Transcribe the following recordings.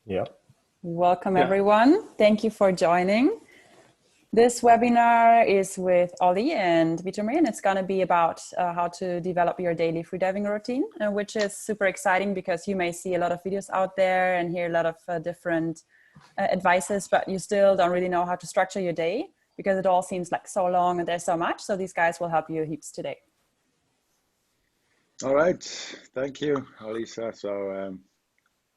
Yeah. Welcome, Yeah. everyone. Thank you for joining. This webinar is with Oli and Vitomir, and it's going to be about how to develop your daily freediving routine, which is super exciting because you may see a lot of videos out there and hear a lot of different advices, but you still don't really know how to structure your day because it all seems like so long and there's so much. So these guys will help you heaps today. All right. Thank you, Alisa. So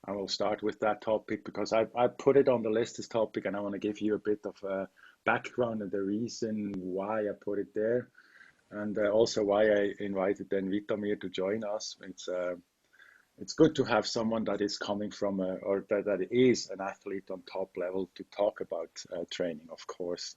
I will start with that topic because I put it on the list, this topic, and I want to give you a bit of a background and the reason why I put it there, and also why I invited then Vitomir to join us. It's good to have someone that is coming from or that is an athlete on top level to talk about training, of course.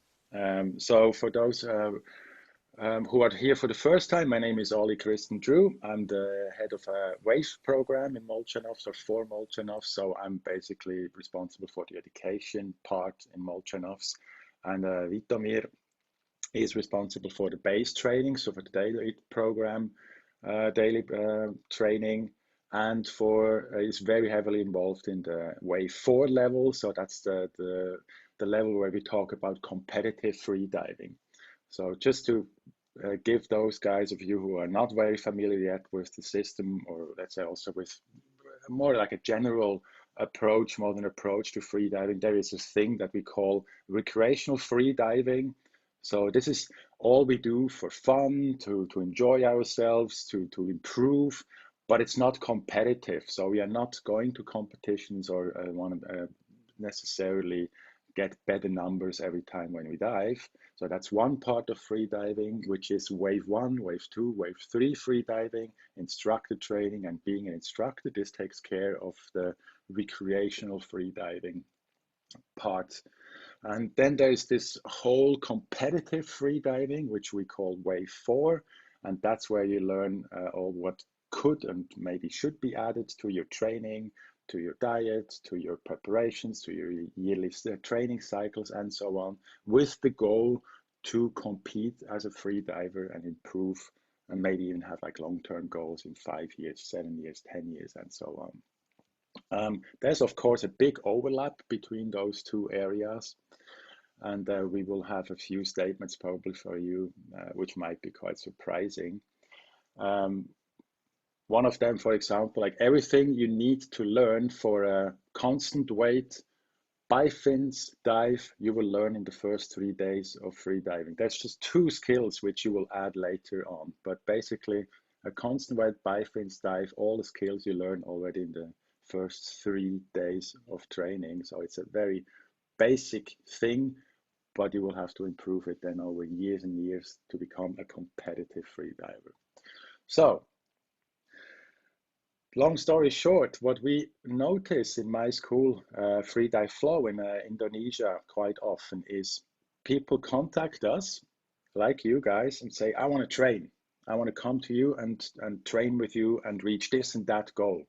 So for those who are here for the first time, my name is Oli Christen. I'm the head of a WAVE program in Molchanovs, or for Molchanovs. So I'm basically responsible for the education part in Molchanovs. And Vitomir is responsible for the base training, so for the daily program, daily training, and is very heavily involved in the Wave 4 level. So that's the level where we talk about competitive freediving. So just to give those guys of you who are not very familiar yet with the system, or let's say also with more like a general approach, modern approach to freediving, there is a thing that we call recreational freediving. So this is all we do for fun, to enjoy ourselves, to improve, but it's not competitive. So we are not going to competitions or want to necessarily get better numbers every time when we dive. So that's one part of freediving, which is Wave 1, Wave 2, Wave 3 freediving, instructor training, and being an instructor. This takes care of the recreational freediving part. And then there's this whole competitive freediving, which we call Wave 4. And that's where you learn all what could and maybe should be added to your training, to your diet, to your preparations, to your yearly training cycles, and so on, with the goal to compete as a freediver and improve, and maybe even have like long-term goals in 5 years, 7 years, 10 years, and so on. There's of course a big overlap between those two areas, and we will have a few statements probably for you, which might be quite surprising. One of them, for example, like everything you need to learn for a constant weight, bifins dive, you will learn in the first 3 days of freediving. There's just 2 skills which you will add later on, but basically a constant weight bifins dive, all the skills you learn already in the first 3 days of training. So it's a very basic thing, but you will have to improve it then over years and years to become a competitive freediver. So long story short, what we notice in my school, Freedive Flow in Indonesia quite often, is people contact us, like you guys, and say, I want to train. I want to come to you and train with you and reach this and that goal.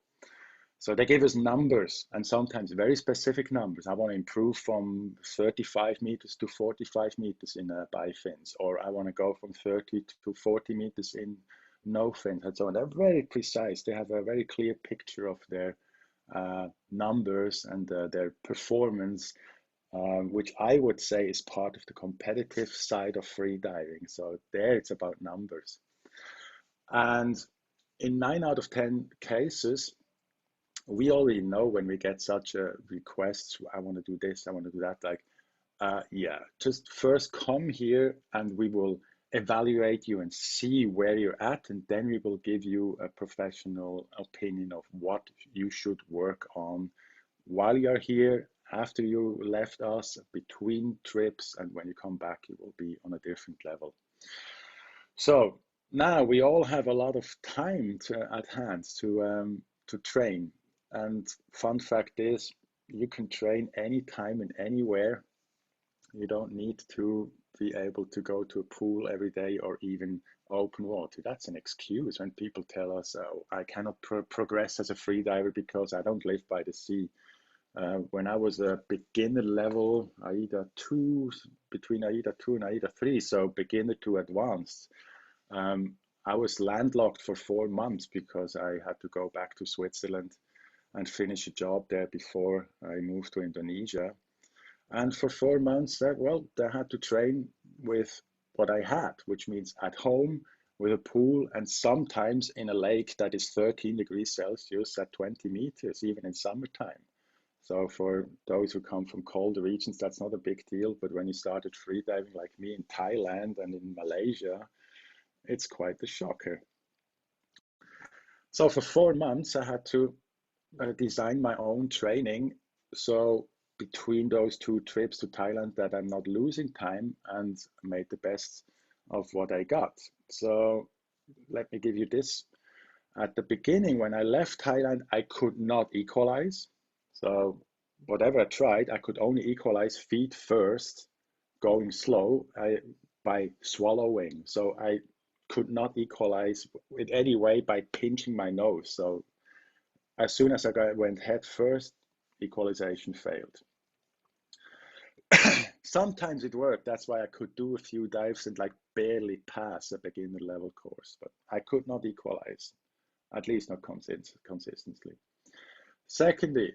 So they give us numbers, and sometimes very specific numbers. I want to improve from 35 meters to 45 meters in bifins, or I want to go from 30 to 40 meters in no fins, and so on. They're very precise. They have a very clear picture of their numbers and their performance, which I would say is part of the competitive side of freediving. So there it's about numbers. And in 9 out of 10 cases, we already know when we get such a request, I want to do this, I want to do that, like, yeah, just first come here and we will evaluate you and see where you're at, and then we will give you a professional opinion of what you should work on while you're here, after you left us, between trips, and when you come back, you will be on a different level. So now we all have a lot of time at hand to train. And fun fact is, you can train anytime and anywhere. You don't need to be able to go to a pool every day or even open water. That's an excuse when people tell us, oh, I cannot progress as a freediver because I don't live by the sea. When I was a beginner level, AIDA 2, between AIDA 2 and AIDA 3, so beginner to advanced, I was landlocked for 4 months because I had to go back to Switzerland and finish a job there before I moved to Indonesia. And for 4 months, well, I had to train with what I had, which means at home with a pool and sometimes in a lake that is 13 degrees Celsius at 20 meters, even in summertime. So for those who come from colder regions, that's not a big deal. But when you started freediving like me in Thailand and in Malaysia, it's quite a shocker. So for 4 months, I had to design my own training. So between those two trips to Thailand, that I'm not losing time and made the best of what I got. So let me give you this. At the beginning, when I left Thailand, I could not equalize. So whatever I tried, I could only equalize feet first, going slow by swallowing. So I could not equalize in any way by pinching my nose. So as soon as I went head first, equalization failed. Sometimes it worked. That's why I could do a few dives and like barely pass a beginner level course, but I could not equalize, at least not consistently. Secondly,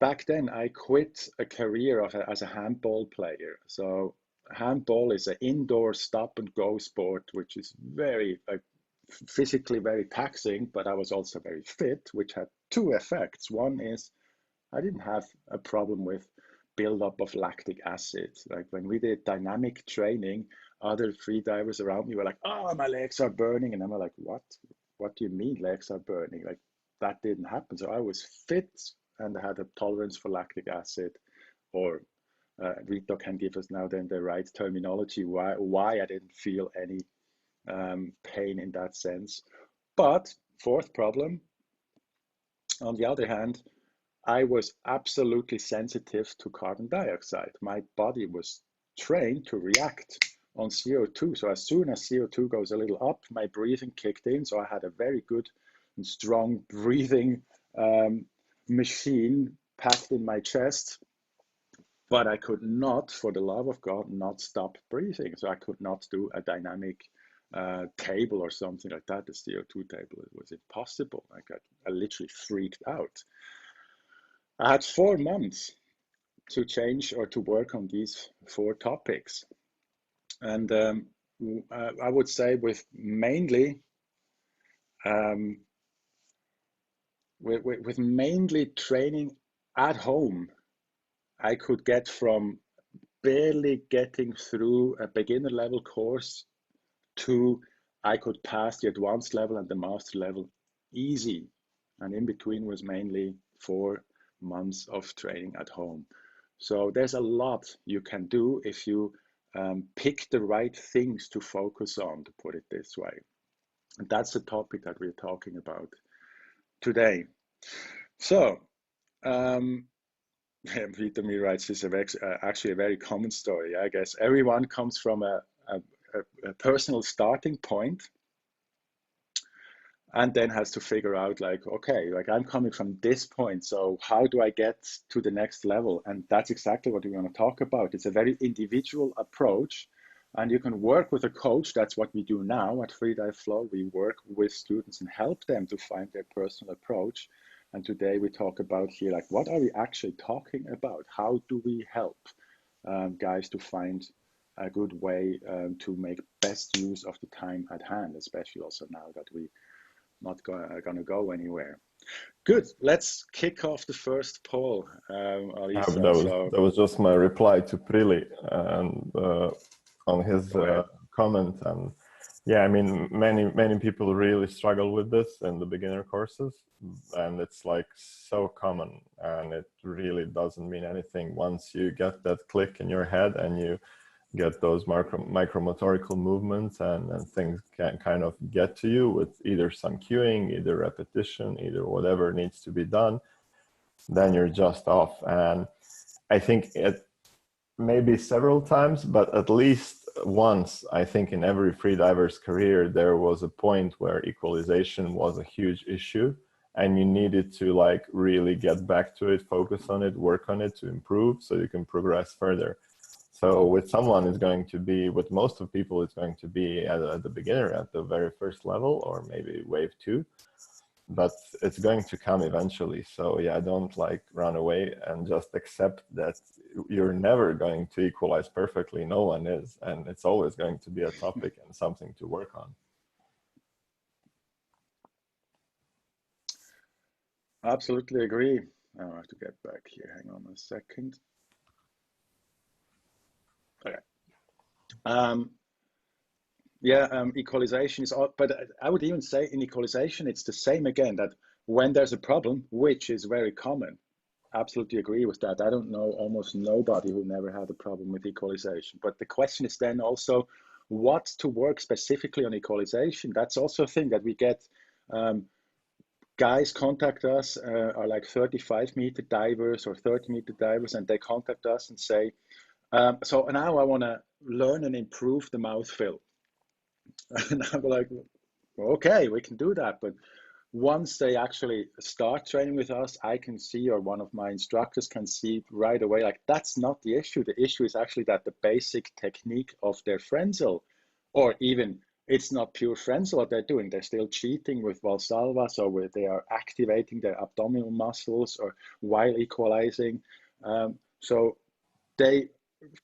back then I quit a career as a handball player. So handball is an indoor stop and go sport, which is very physically very taxing, but I was also very fit, which had two effects. One is I didn't have a problem with buildup of lactic acid. Like when we did dynamic training, other freedivers around me were like, "Oh, my legs are burning," and I'm like, "What? What do you mean legs are burning?" Like that didn't happen. So I was fit and I had a tolerance for lactic acid, or Rito can give us now then the right terminology why I didn't feel any pain in that sense. But fourth problem, on the other hand, I was absolutely sensitive to carbon dioxide. My body was trained to react on CO2. So as soon as CO2 goes a little up, my breathing kicked in. So I had a very good and strong breathing machine packed in my chest. But I could not, for the love of God, not stop breathing. So I could not do a dynamic table or something like that, the CO2 table. It was impossible. I literally freaked out. I had 4 months to change or to work on these 4 topics. And I would say with mainly training at home, I could get from barely getting through a beginner level course to I could pass the advanced level and the master level easy. And in between was mainly 4 months of training at home. So there's a lot you can do if you pick the right things to focus on, to put it this way. And that's the topic that we're talking about today. So, Vitomir writes, this is actually a very common story. I guess everyone comes from a personal starting point and then has to figure out like, okay, like I'm coming from this point, so how do I get to the next level? And that's exactly what we want to talk about. It's a very individual approach, and you can work with a coach. That's what we do now at Freedive Flow. We work with students and help them to find their personal approach. And today we talk about here, like, what are we actually talking about? How do we help guys to find a good way to make best use of the time at hand, especially also now that we not going to go anywhere. Good. Let's kick off the first poll, Alisa. That was just my reply to Prili and on his comment. And yeah, I mean, many people really struggle with this in the beginner courses, and it's like so common, and it really doesn't mean anything once you get that click in your head and you get those micromotorical movements and things can kind of get to you with either some cueing, either repetition, either whatever needs to be done, then you're just off. And I think it maybe several times, but at least once, I think in every freediver's career, there was a point where equalization was a huge issue and you needed to like really get back to it, focus on it, work on it to improve so you can progress further. So with someone, it's going to be, with most of people, it's going to be at the beginner, at the very first level, or maybe wave 2. but it's going to come eventually. So yeah, don't like run away, and just accept that you're never going to equalize perfectly. No one is, and it's always going to be a topic and something to work on. Absolutely agree. I have to get back here. Hang on a second. Okay. Equalization is all, but I would even say in equalization, it's the same again, that when there's a problem, which is very common, absolutely agree with that. I don't know almost nobody who never had a problem with equalization. But the question is then also what to work specifically on equalization. That's also a thing that we get. Guys contact us, are like 35-meter divers or 30-meter divers, and they contact us and say, so now I want to learn and improve the mouthfeel. And I'm like, okay, we can do that. But once they actually start training with us, I can see, or one of my instructors can see right away, like that's not the issue. The issue is actually that the basic technique of their frenzel, or even it's not pure frenzel what they're doing. They're still cheating with Valsalvas, or where they are activating their abdominal muscles or while equalizing. So they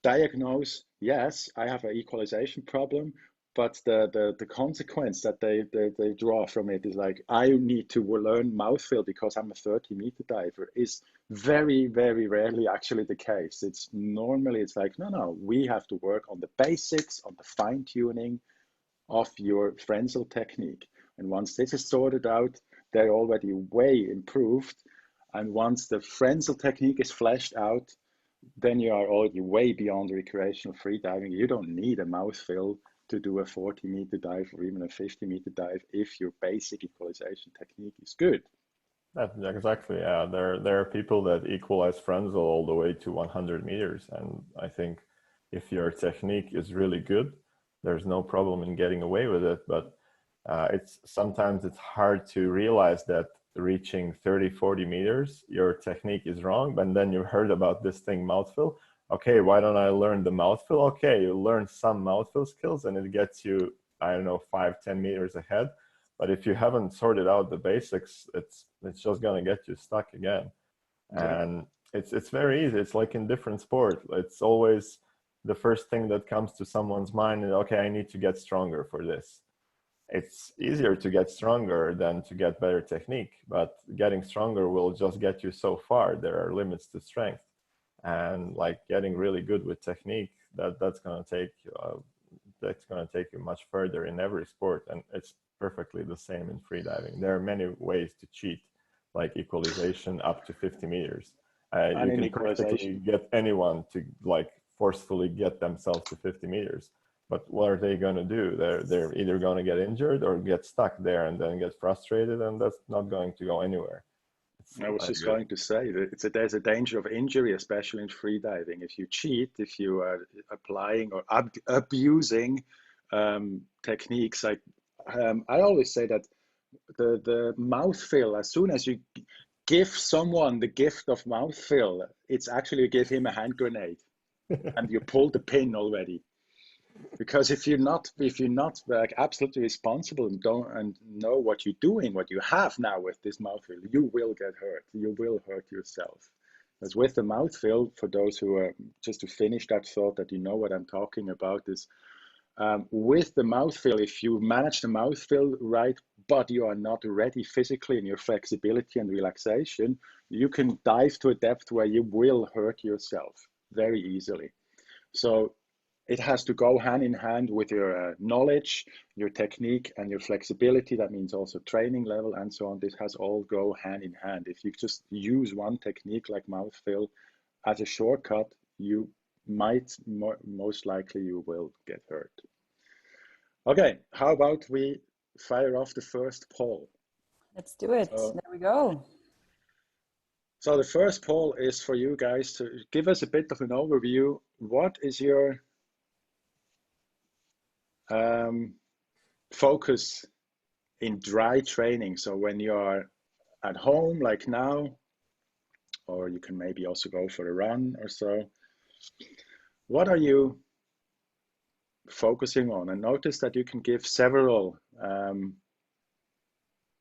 diagnose, yes, I have an equalization problem, but the consequence that they draw from it is like, I need to learn mouthfeel because I'm a 30-meter diver, is very, very rarely actually the case. It's normally, it's like, no, we have to work on the basics, on the fine-tuning of your frenzel technique. And once this is sorted out, they're already way improved. And once the frenzel technique is fleshed out, then you are already way beyond recreational freediving. You don't need a mouthfeel to do a 40-meter dive or even a 50-meter dive if your basic equalization technique is good. Exactly, yeah. There are people that equalize frenzel all the way to 100 meters, and I think if your technique is really good, there's no problem in getting away with it. But sometimes it's hard to realize that reaching 30-40 meters, your technique is wrong, but then you heard about this thing, mouthfeel. Okay, why don't I learn the mouthfeel? Okay, you learn some mouthfeel skills and it gets you, I don't know, 5-10 meters ahead. But if you haven't sorted out the basics, it's just gonna get you stuck again. Yeah. And it's very easy. It's like in different sport. It's always the first thing that comes to someone's mind is, okay, I need to get stronger for this. It's easier to get stronger than to get better technique, but getting stronger will just get you so far. There are limits to strength, and like getting really good with technique, that's going to take you much further in every sport. And it's perfectly the same in freediving. There are many ways to cheat, like equalization up to 50 meters. You can practically get anyone to like forcefully get themselves to 50 meters. But what are they going to do? They're either going to get injured or get stuck there and then get frustrated, and that's not going to go anywhere. I was just going to say that there's a danger of injury, especially in freediving. If you cheat, if you are applying or abusing techniques, like I always say that the mouthfeel, as soon as you give someone the gift of mouthfeel, it's actually you give him a hand grenade, and you pull the pin already. Because if you're not like absolutely responsible and don't know what you're doing, what you have now with this mouthfeel, you will get hurt. You will hurt yourself. As with the mouthfeel, for those who are, just to finish that thought that you know what I'm talking about, is with the mouthfeel, if you manage the mouthfeel right, but you are not ready physically in your flexibility and relaxation, you can dive to a depth where you will hurt yourself very easily. So it has to go hand in hand with your knowledge, your technique, and your flexibility. That means also training level and so on. This has all go hand in hand. If you just use one technique like mouthfeel as a shortcut, you might, most likely you will get hurt. Okay, how about we fire off the first poll? Let's do it. There we go. So the first poll is for you guys to give us a bit of an overview. What is your focus in dry training? So when you are at home, like now, or you can maybe also go for a run or so, what are you focusing on? And notice that you can give several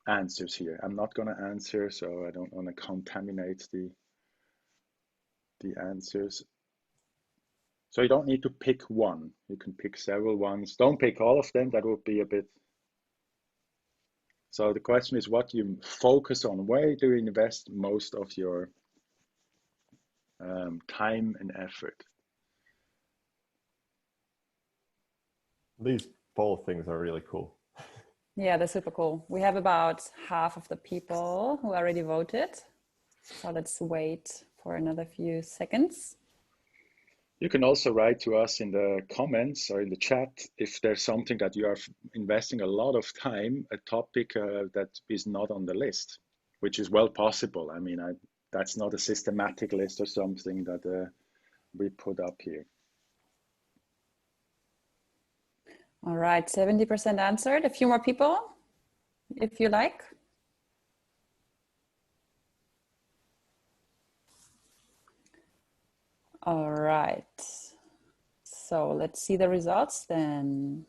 answers here. I'm not going to answer, so I don't want to contaminate the answers. So you don't need to pick one. You can pick several ones. Don't pick all of them. That would be a bit. So the question is what you focus on. Where do you invest most of your time and effort? These poll things are really cool. Yeah, they're super cool. We have about half of the people who already voted. So let's wait for another few seconds. You can also write to us in the comments or in the chat if there's something that you are investing a lot of time, a topic that is not on the list, which is well possible. I mean, that's not a systematic list or something that we put up here. All right, 70% answered. A few more people, if you like. All right. So let's see the results then.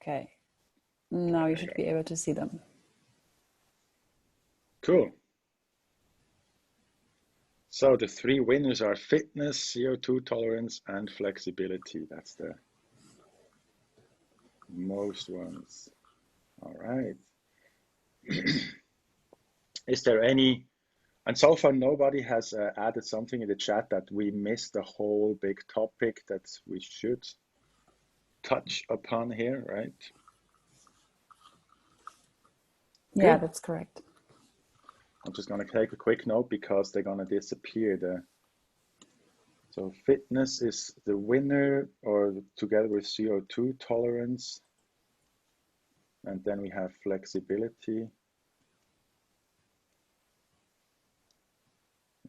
Okay. Now you should be able to see them. Cool. So the three winners are fitness, CO2 tolerance, and flexibility. That's the most ones. All right. Is there any, and so far nobody has added something in the chat that we missed a whole big topic that we should touch upon here, right? Yeah, Good. that's correct. I'm just going to take a quick note because they're going to disappear. So fitness is the winner, or together with CO2 tolerance. And then we have flexibility.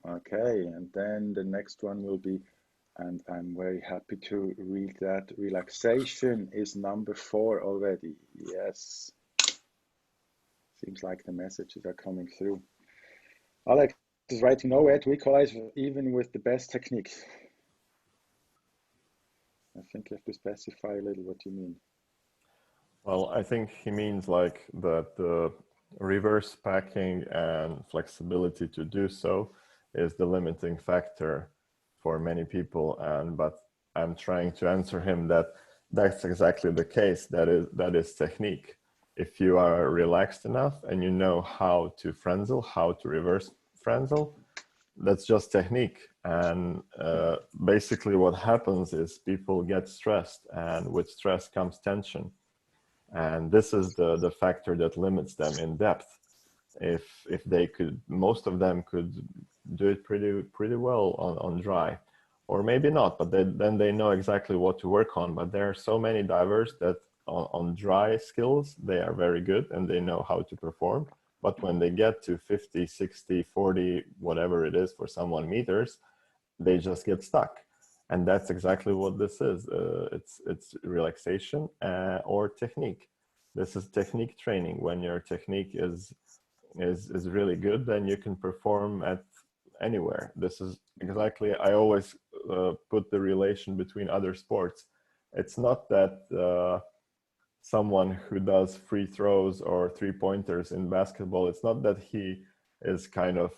Okay, and then the next one will be, and I'm very happy to read that, relaxation is number 4 already. Yes. Seems like the messages are coming through. Alex is writing nowhere to equalize even with the best techniques. I think you have to specify a little what you mean. Well, I think he means like that the reverse packing and flexibility to do so is the limiting factor for many people. But I'm trying to answer him that that's exactly the case. That is technique. If you are relaxed enough and you know how to frenzel, how to reverse frenzel, that's just technique. And basically what happens is people get stressed, and with stress comes tension. And this is the factor that limits them in depth. If they could, most of them could do it pretty well on dry, or maybe not, but then they know exactly what to work on. But there are so many divers that on dry skills, they are very good and they know how to perform. But when they get to 50, 60, 40, whatever it is for someone meters, they just get stuck. And that's exactly what this is. It's relaxation or technique. This is technique training. When your technique is really good, then you can perform at anywhere. This is exactly, I always put the relation between other sports. It's not that someone who does free throws or 3-pointers in basketball, it's not that he is kind of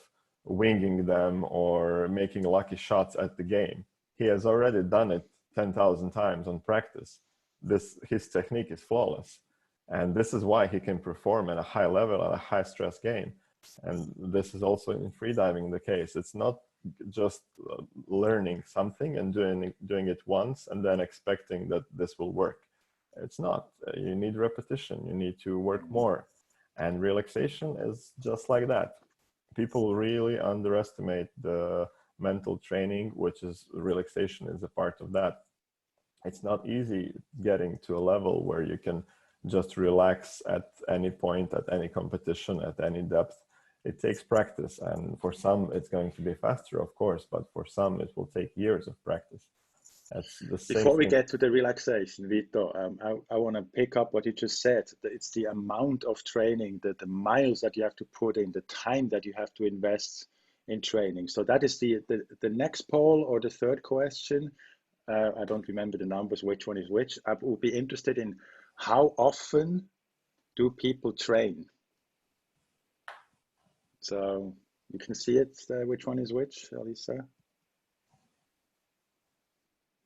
winging them or making lucky shots at the game. He has already done it 10,000 times on practice. His technique is flawless. And this is why he can perform at a high level, at a high stress game. And this is also in freediving the case. It's not just learning something and doing it once and then expecting that this will work. It's not. You need repetition. You need to work more. And relaxation is just like that. People really underestimate the mental training, which is relaxation is a part of that. It's not easy getting to a level where you can just relax at any point, at any competition, at any depth. It takes practice. And for some, it's going to be faster, of course, but for some, it will take years of practice. That's the same Before we thing. get to the relaxation, Vito, I want to pick up what you just said. It's the amount of training, the miles that you have to put in, the time that you have to invest in training. So that is the next poll or the third question. I don't remember the numbers, which one is which. I would be interested in how often do people train? So you can see it, which one is which, Alisa?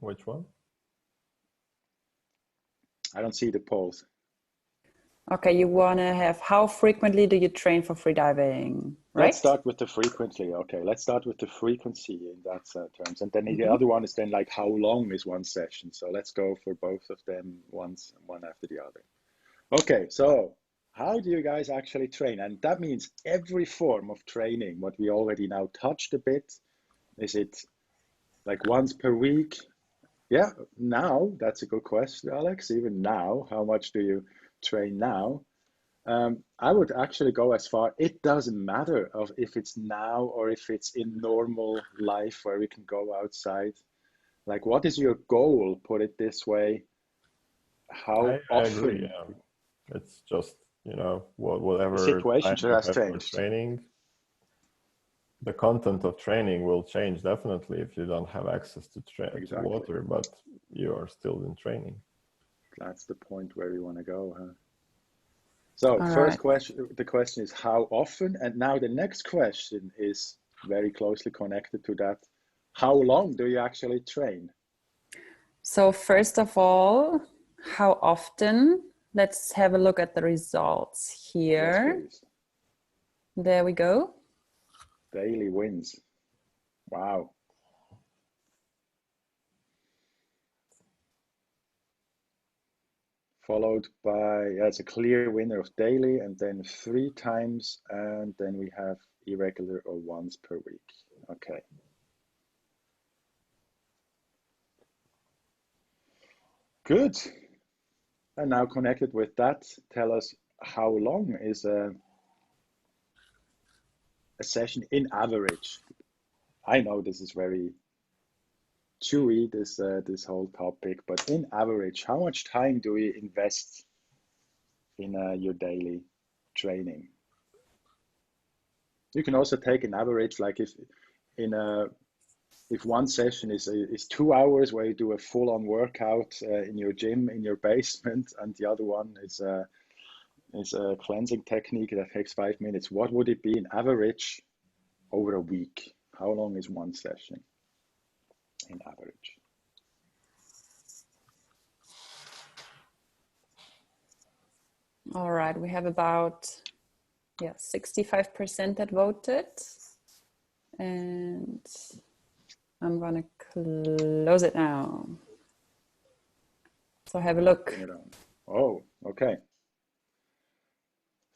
Which one? I don't see the polls. Okay, you want to have how frequently do you train for freediving, right? Let's start with the frequently. Okay, let's start with the frequency in that terms. And then the other one is then like how long is one session? So let's go for both of them one after the other. Okay, so how do you guys actually train? And that means every form of training, what we already now touched a bit. Is it like once per week? Yeah, now, that's a good question, Alex. Even now, how much do you train now? I would actually go as far, it doesn't matter if it's now or if it's in normal life where we can go outside. Like, what is your goal? Put it this way. How I often? agree, yeah. It's just, you know, whatever The situation time sure you has have for changed. training, the content of training will change definitely if you don't have access to Exactly. water, but you are still in training. That's the point where we want to go, huh? So All first right. question, the question is how often? And now the next question is very closely connected to that. How long do you actually train? So first of all, how often? Let's have a look at the results here. Yes, please. There we go. Daily wins. Wow. Followed by, yeah, it's a clear winner of daily, and then 3 times, and then we have irregular or once per week. Okay. Good. And now connected with that, tell us how long is a session in average? I know this is very chewy, this whole topic, but in average, how much time do we invest in your daily training? You can also take an average, like if one session is 2 hours where you do a full-on workout in your gym in your basement, and the other one is a cleansing technique that takes 5 minutes. What would it be in average over a week? How long is one session in average? All right, we have about 65% that voted, and I'm gonna close it now. So have a look. Bring it on. Oh, okay.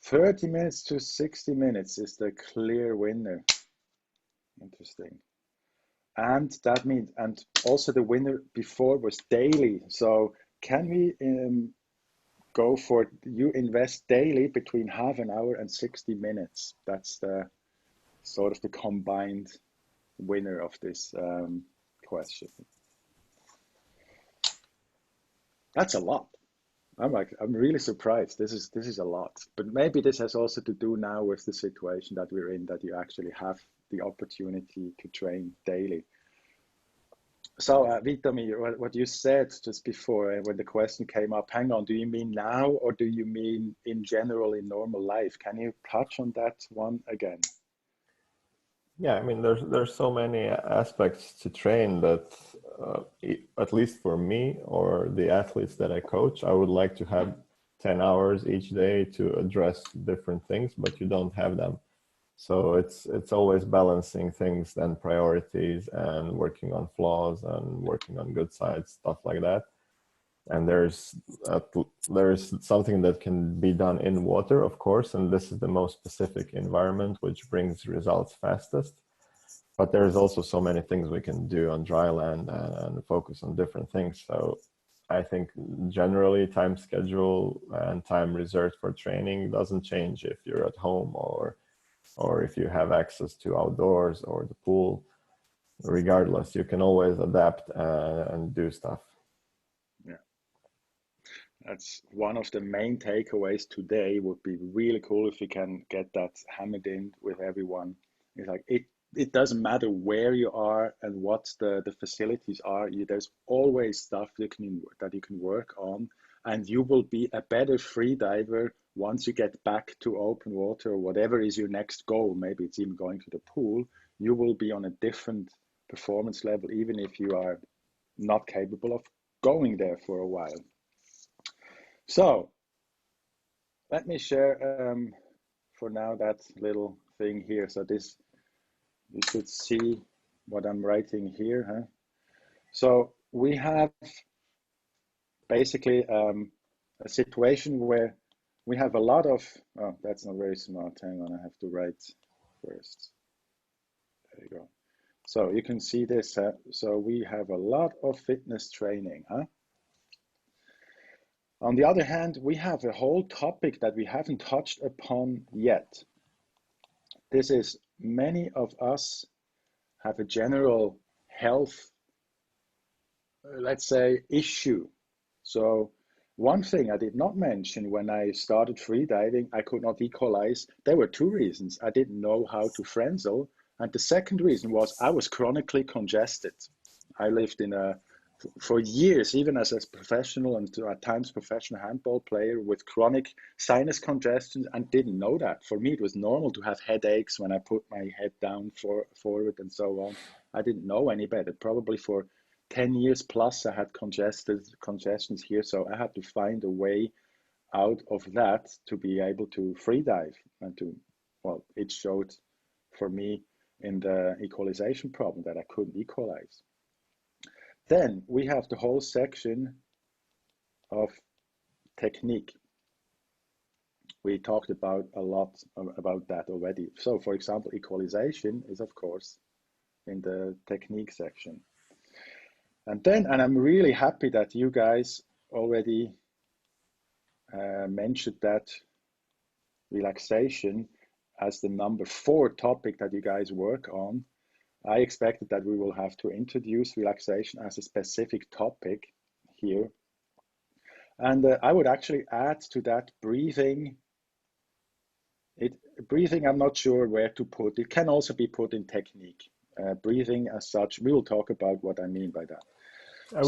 30 minutes to 60 minutes is the clear winner. Interesting. And that means, and also the winner before was daily. So can we go for, you invest daily between half an hour and 60 minutes. That's the sort of the combined winner of this question. That's a lot. I'm really surprised. This is a lot. But maybe this has also to do now with the situation that we're in, that you actually have the opportunity to train daily. So, Vitomir, what you said just before when the question came up, hang on, do you mean now or do you mean in general in normal life? Can you touch on that one again? Yeah, I mean, there's so many aspects to train that, at least for me or the athletes that I coach, I would like to have 10 hours each day to address different things, but you don't have them. So it's always balancing things and priorities and working on flaws and working on good sides, stuff like that. And there's something that can be done in water, of course, and this is the most specific environment which brings results fastest. But there's also so many things we can do on dry land and focus on different things. So I think generally time schedule and time reserved for training doesn't change if you're at home or if you have access to outdoors or the pool. Regardless, you can always adapt and do stuff. Yeah, that's one of the main takeaways today. Would be really cool if we can get that hammered in with everyone. It's like it doesn't matter where you are and what the facilities are. There's always stuff that you can work on, and you will be a better free diver once you get back to open water or whatever is your next goal. Maybe it's even going to the pool. You will be on a different performance level, even if you are not capable of going there for a while. So let me share for now that little thing here. So this, you should see what I'm writing here. Huh? So we have basically a situation where we have a lot of, oh, that's not very smart. Hang on, I have to write first. There you go. So you can see this. So we have a lot of fitness training. Huh? On the other hand, we have a whole topic that we haven't touched upon yet. This is, many of us have a general health, let's say, issue. So one thing I did not mention when I started freediving, I could not equalize. There were two reasons. I didn't know how to frenzel. And the second reason was I was chronically congested. I lived for years, even as a professional and at times professional handball player, with chronic sinus congestion, and didn't know that. For me, it was normal to have headaches when I put my head down forward and so on. I didn't know any better. Probably for 10 years plus, I had congestions here. So I had to find a way out of that to be able to free dive and to, well, it showed for me in the equalization problem that I couldn't equalize. Then we have the whole section of technique. We talked about a lot about that already. So for example, equalization is of course in the technique section. And I'm really happy that you guys already mentioned that relaxation as the number 4 topic that you guys work on. I expected that we will have to introduce relaxation as a specific topic here. And I would actually add to that breathing. Breathing, I'm not sure where to put. It can also be put in technique. Breathing as such, we will talk about what I mean by that. I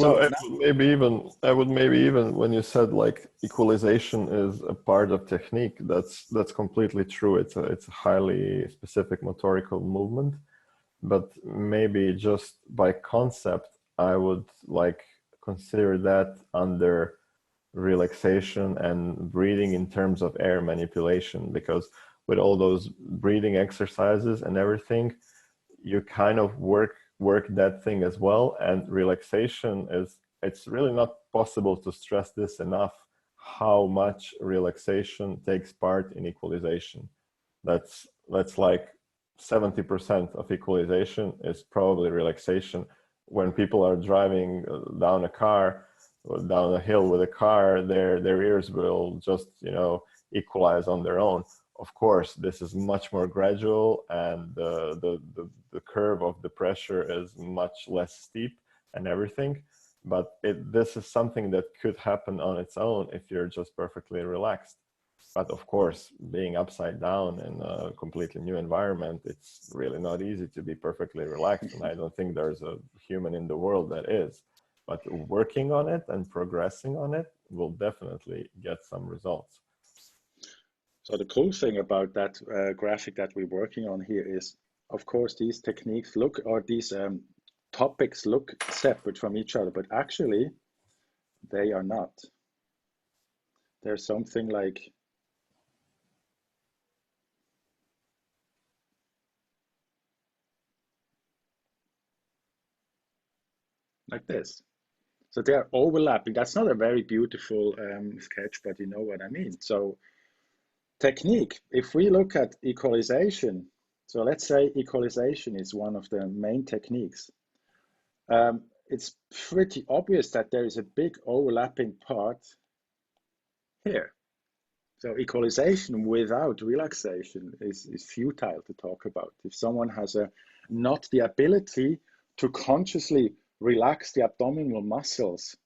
would maybe even when you said like equalization is a part of technique, that's completely true. It's a highly specific motorical movement, but maybe just by concept, I would like consider that under relaxation and breathing in terms of air manipulation, because with all those breathing exercises and everything, you kind of work that thing as well. And relaxation it's really not possible to stress this enough, how much relaxation takes part in equalization. That's like 70% of equalization is probably relaxation. When people are driving down a hill with a car, their ears will just, equalize on their own. Of course, this is much more gradual, and the curve of the pressure is much less steep and everything. But this is something that could happen on its own if you're just perfectly relaxed. But of course, being upside down in a completely new environment, it's really not easy to be perfectly relaxed. And I don't think there's a human in the world that is. But working on it and progressing on it will definitely get some results. So the cool thing about that graphic that we're working on here is, of course, these techniques these topics look separate from each other, but actually they are not. There's something like this. So they are overlapping. That's not a very beautiful sketch, but you know what I mean. So technique, if we look at equalization, so let's say equalization is one of the main techniques. It's pretty obvious that there is a big overlapping part here. So equalization without relaxation is futile to talk about. If someone has not the ability to consciously relax the abdominal muscles,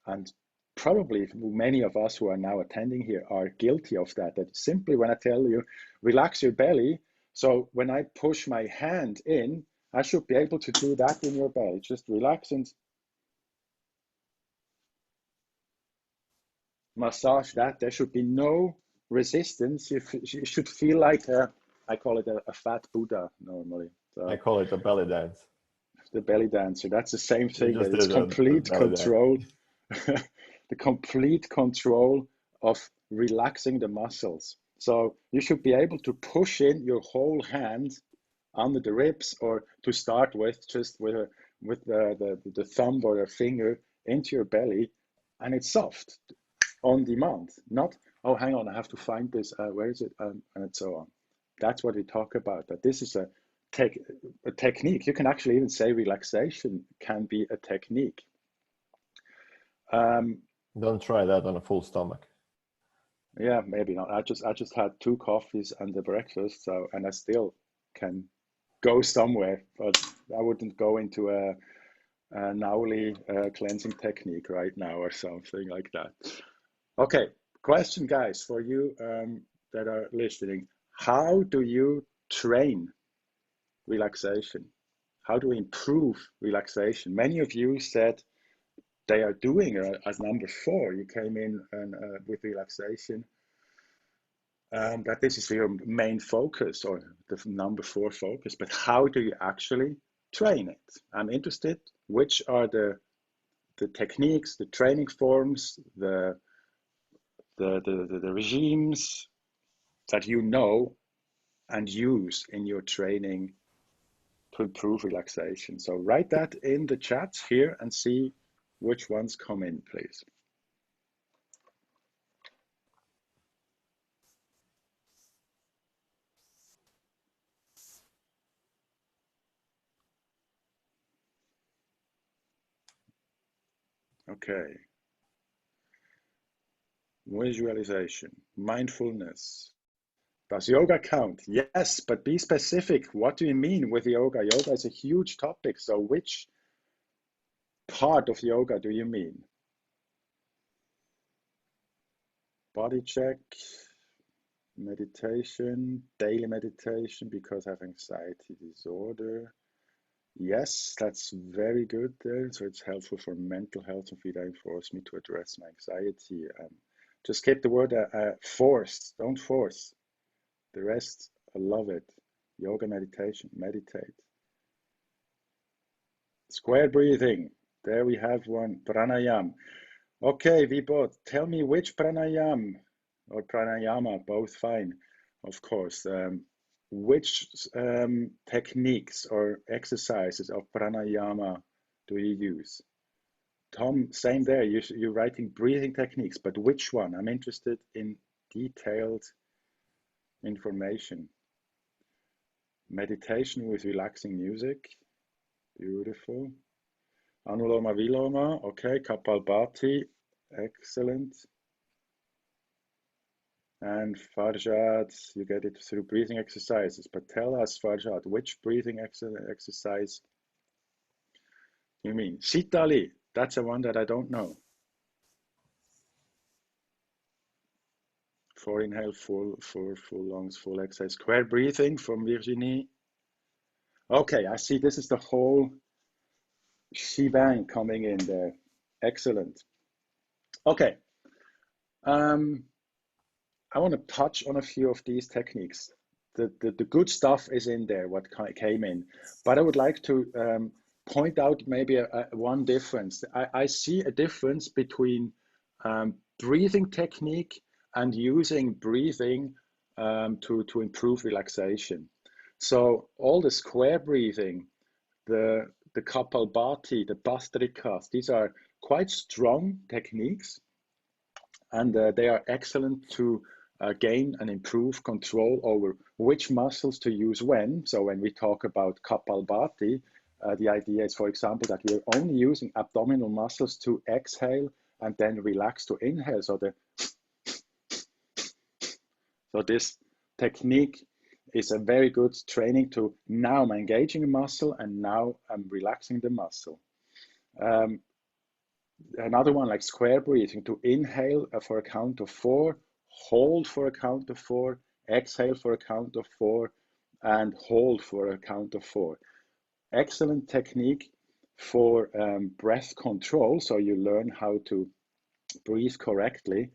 and probably many of us who are now attending here are guilty of that, that simply when I tell you, relax your belly, So when I push my hand in, I should be able to do that in your belly. Just relax and massage that. There should be no resistance. You should feel like I call it a fat Buddha normally. So I call it a belly dance. the belly dancer. That's the same thing. Just It's complete control. The complete control of relaxing the muscles. So you should be able to push in your whole hand under the ribs, or to start with, just with the thumb or the finger into your belly, and it's soft on demand. Not, oh, hang on, I have to find this. Where is it? And so on. That's what we talk about. That this is a technique. You can actually even say relaxation can be a technique. Don't try that on a full stomach. Yeah, maybe not. I just had 2 coffees and a breakfast, so, and I still can go somewhere, but I wouldn't go into a Nauli cleansing technique right now or something like that. Okay, question, guys, for you that are listening. How do you train relaxation? How do we improve relaxation? Many of you said they are doing as number 4. You came in and, with relaxation. That this is your main focus, or the number 4 focus, but how do you actually train it? I'm interested, which are the techniques, the training forms, the regimes that you know and use in your training to improve relaxation. So write that in the chat here and see which ones come in, please. Okay. Visualization, mindfulness. Does yoga count? Yes, but be specific. What do you mean with yoga? Yoga is a huge topic. So which part of yoga do you mean? Body check, meditation, daily meditation because I have anxiety disorder. Yes, that's very good there. So it's helpful for mental health and freediving forced me to address my anxiety. Just keep the word forced, don't force. The rest, I love it. Yoga, meditation, meditate. Square breathing, there we have one. Pranayam. Okay, we both. Tell me which pranayam or pranayama, both fine, of course. Which techniques or exercises of pranayama do you use? Tom, same there. You're writing breathing techniques, but which one? I'm interested in detailed information. Meditation with relaxing music. Beautiful. Anuloma Viloma. Okay. Kapalbhati. Excellent. And Farjad, you get it through breathing exercises. But tell us, Farjad, which breathing exercise you mean? Sitali, that's the one that I don't know. 4 inhale, full lungs, full exhale. Square breathing from Virginie. Okay, I see this is the whole shebang coming in there. Excellent. Okay. I want to touch on a few of these techniques. The good stuff is in there, what came in. But I would like to point out maybe one difference. I see a difference between breathing technique and using breathing to improve relaxation. So all the square breathing, the Kapalbhati, the Bhastrikas, these are quite strong techniques, and they are excellent to gain and improve control over which muscles to use when. So when we talk about Kapalbhati, the idea is, for example, that we're only using abdominal muscles to exhale and then relax to inhale. So this technique is a very good training to now I'm engaging a muscle and now I'm relaxing the muscle. Another one like square breathing, to inhale for a count of 4, hold for a count of 4, exhale for a count of 4, and hold for a count of 4. Excellent technique for breath control, so you learn how to breathe correctly.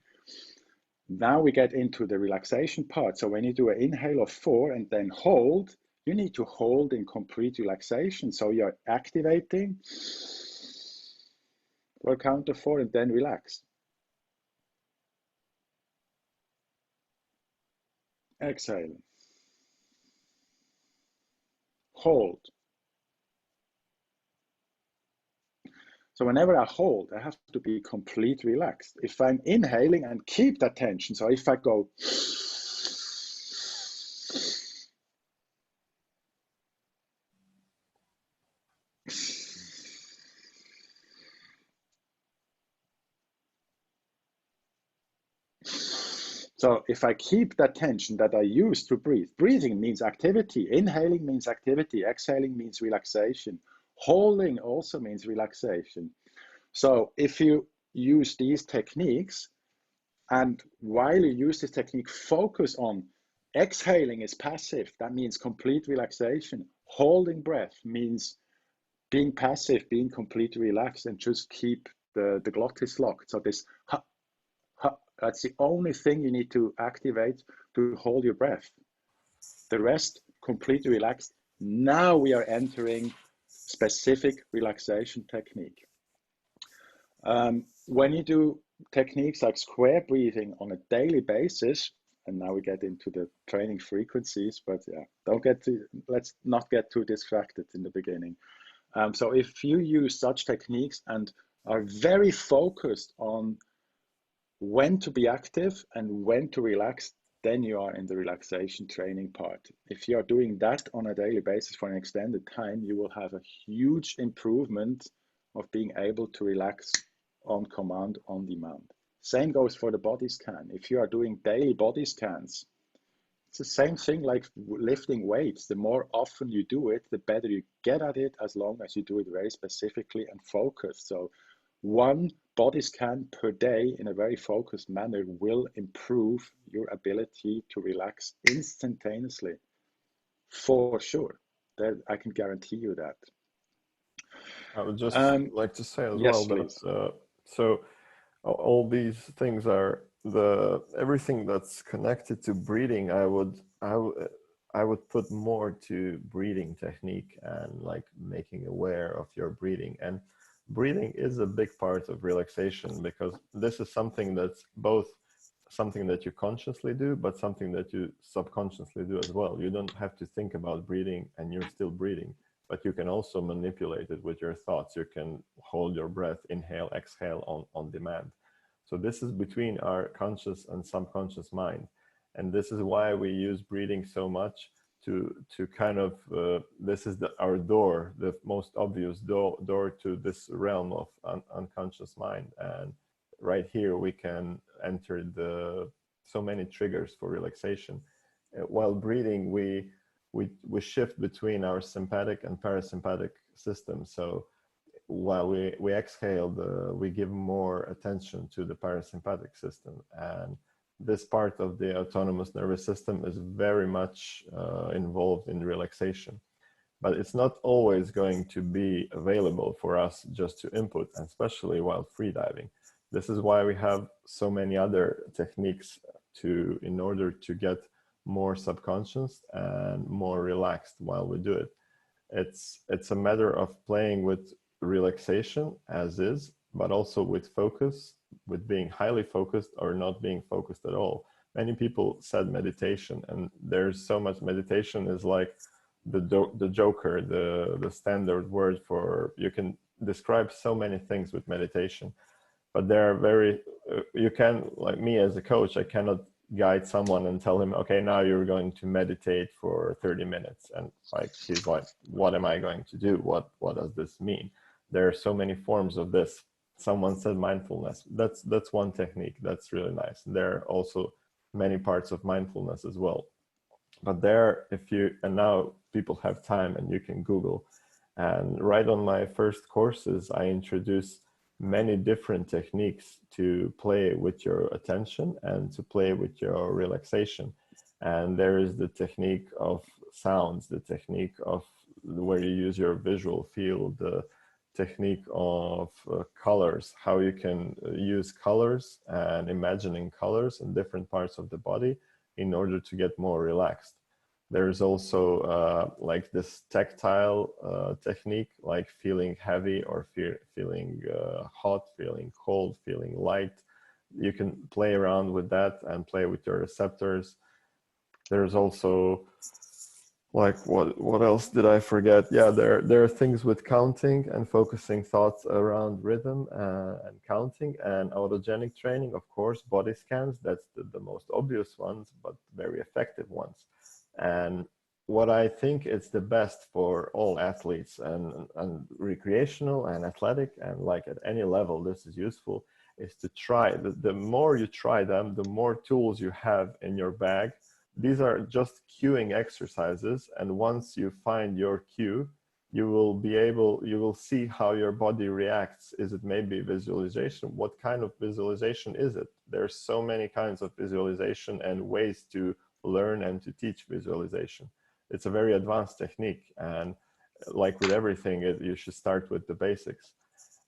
Now we get into the relaxation part. So when you do an inhale of 4 and then hold, you need to hold in complete relaxation. So you're activating for a count of 4 and then relax. Exhale. Hold. So whenever I hold, I have to be completely relaxed. If I'm inhaling and keep that tension, so if I go, so if I keep that tension that I use to breathe, breathing means activity, inhaling means activity, exhaling means relaxation, holding also means relaxation. So if you use these techniques, and while you use this technique, focus on exhaling is passive, that means complete relaxation. Holding breath means being passive, being completely relaxed, and just keep the glottis locked. So this ha, ha, that's the only thing you need to activate to hold your breath. The rest, completely relaxed. Now we are entering specific relaxation technique. When you do techniques like square breathing on a daily basis, and now we get into the training frequencies, but yeah, let's not get too distracted in the beginning. So if you use such techniques and are very focused on when to be active and when to relax, then you are in the relaxation training part. If you are doing that on a daily basis for an extended time, you will have a huge improvement of being able to relax on command, on demand. Same goes for the body scan. If you are doing daily body scans, it's the same thing like lifting weights. The more often you do it, the better you get at it, as long as you do it very specifically and focused. So one body scan per day in a very focused manner will improve your ability to relax instantaneously, for sure. That I can guarantee you that. I would just like to say as yes, well please. that so all these things are everything that's connected to breathing. I would put more to breathing technique and like making aware of your breathing. And breathing is a big part of relaxation, because this is something that's both something that you consciously do, but something that you subconsciously do as well. You don't have to think about breathing and you're still breathing, but you can also manipulate it with your thoughts. You can hold your breath, inhale, exhale on demand. So this is between our conscious and subconscious mind. And this is why we use breathing so much to kind of, this is our door, the most obvious door to this realm of unconscious mind. And right here, we can enter so many triggers for relaxation. While breathing, we shift between our sympathetic and parasympathetic systems. So while we exhale, we give more attention to the parasympathetic system. And this part of the autonomous nervous system is very much involved in relaxation. But it's not always going to be available for us just to input, and especially while freediving. This is why we have so many other techniques in order to get more subconscious and more relaxed while we do it. It's a matter of playing with relaxation as is, but also with focus, with being highly focused or not being focused at all. Many people said meditation, and there's so much. Meditation is like the joker, the standard word for, you can describe so many things with meditation, but there are you can, like me as a coach, I cannot guide someone and tell him, okay, now you're going to meditate for 30 minutes. And like, he's like, what am I going to do? What does this mean? There are so many forms of this. Someone said mindfulness. That's one technique. That's really nice. There are also many parts of mindfulness as well. But and now people have time and you can Google. And right on my first courses, I introduce many different techniques to play with your attention and to play with your relaxation. And there is the technique of sounds, the technique of where you use your visual field, the technique of colors, how you can use colors and imagining colors in different parts of the body in order to get more relaxed. There's also like this tactile technique, like feeling heavy or feeling hot, feeling cold, feeling light. You can play around with that and play with your receptors. There's also like what else did I forget? Yeah, there are things with counting and focusing thoughts around rhythm and counting, and autogenic training, of course, body scans. That's the most obvious ones, but very effective ones. And what I think is the best for all athletes and recreational and athletic, and like at any level this is useful, is to try. The more you try them, the more tools you have in your bag. These are just cueing exercises, and once you find your cue, you will see how your body reacts. Is it maybe visualization? What kind of visualization is it? There's so many kinds of visualization and ways to learn and to teach visualization. It's a very advanced technique, and like with everything, you should start with the basics.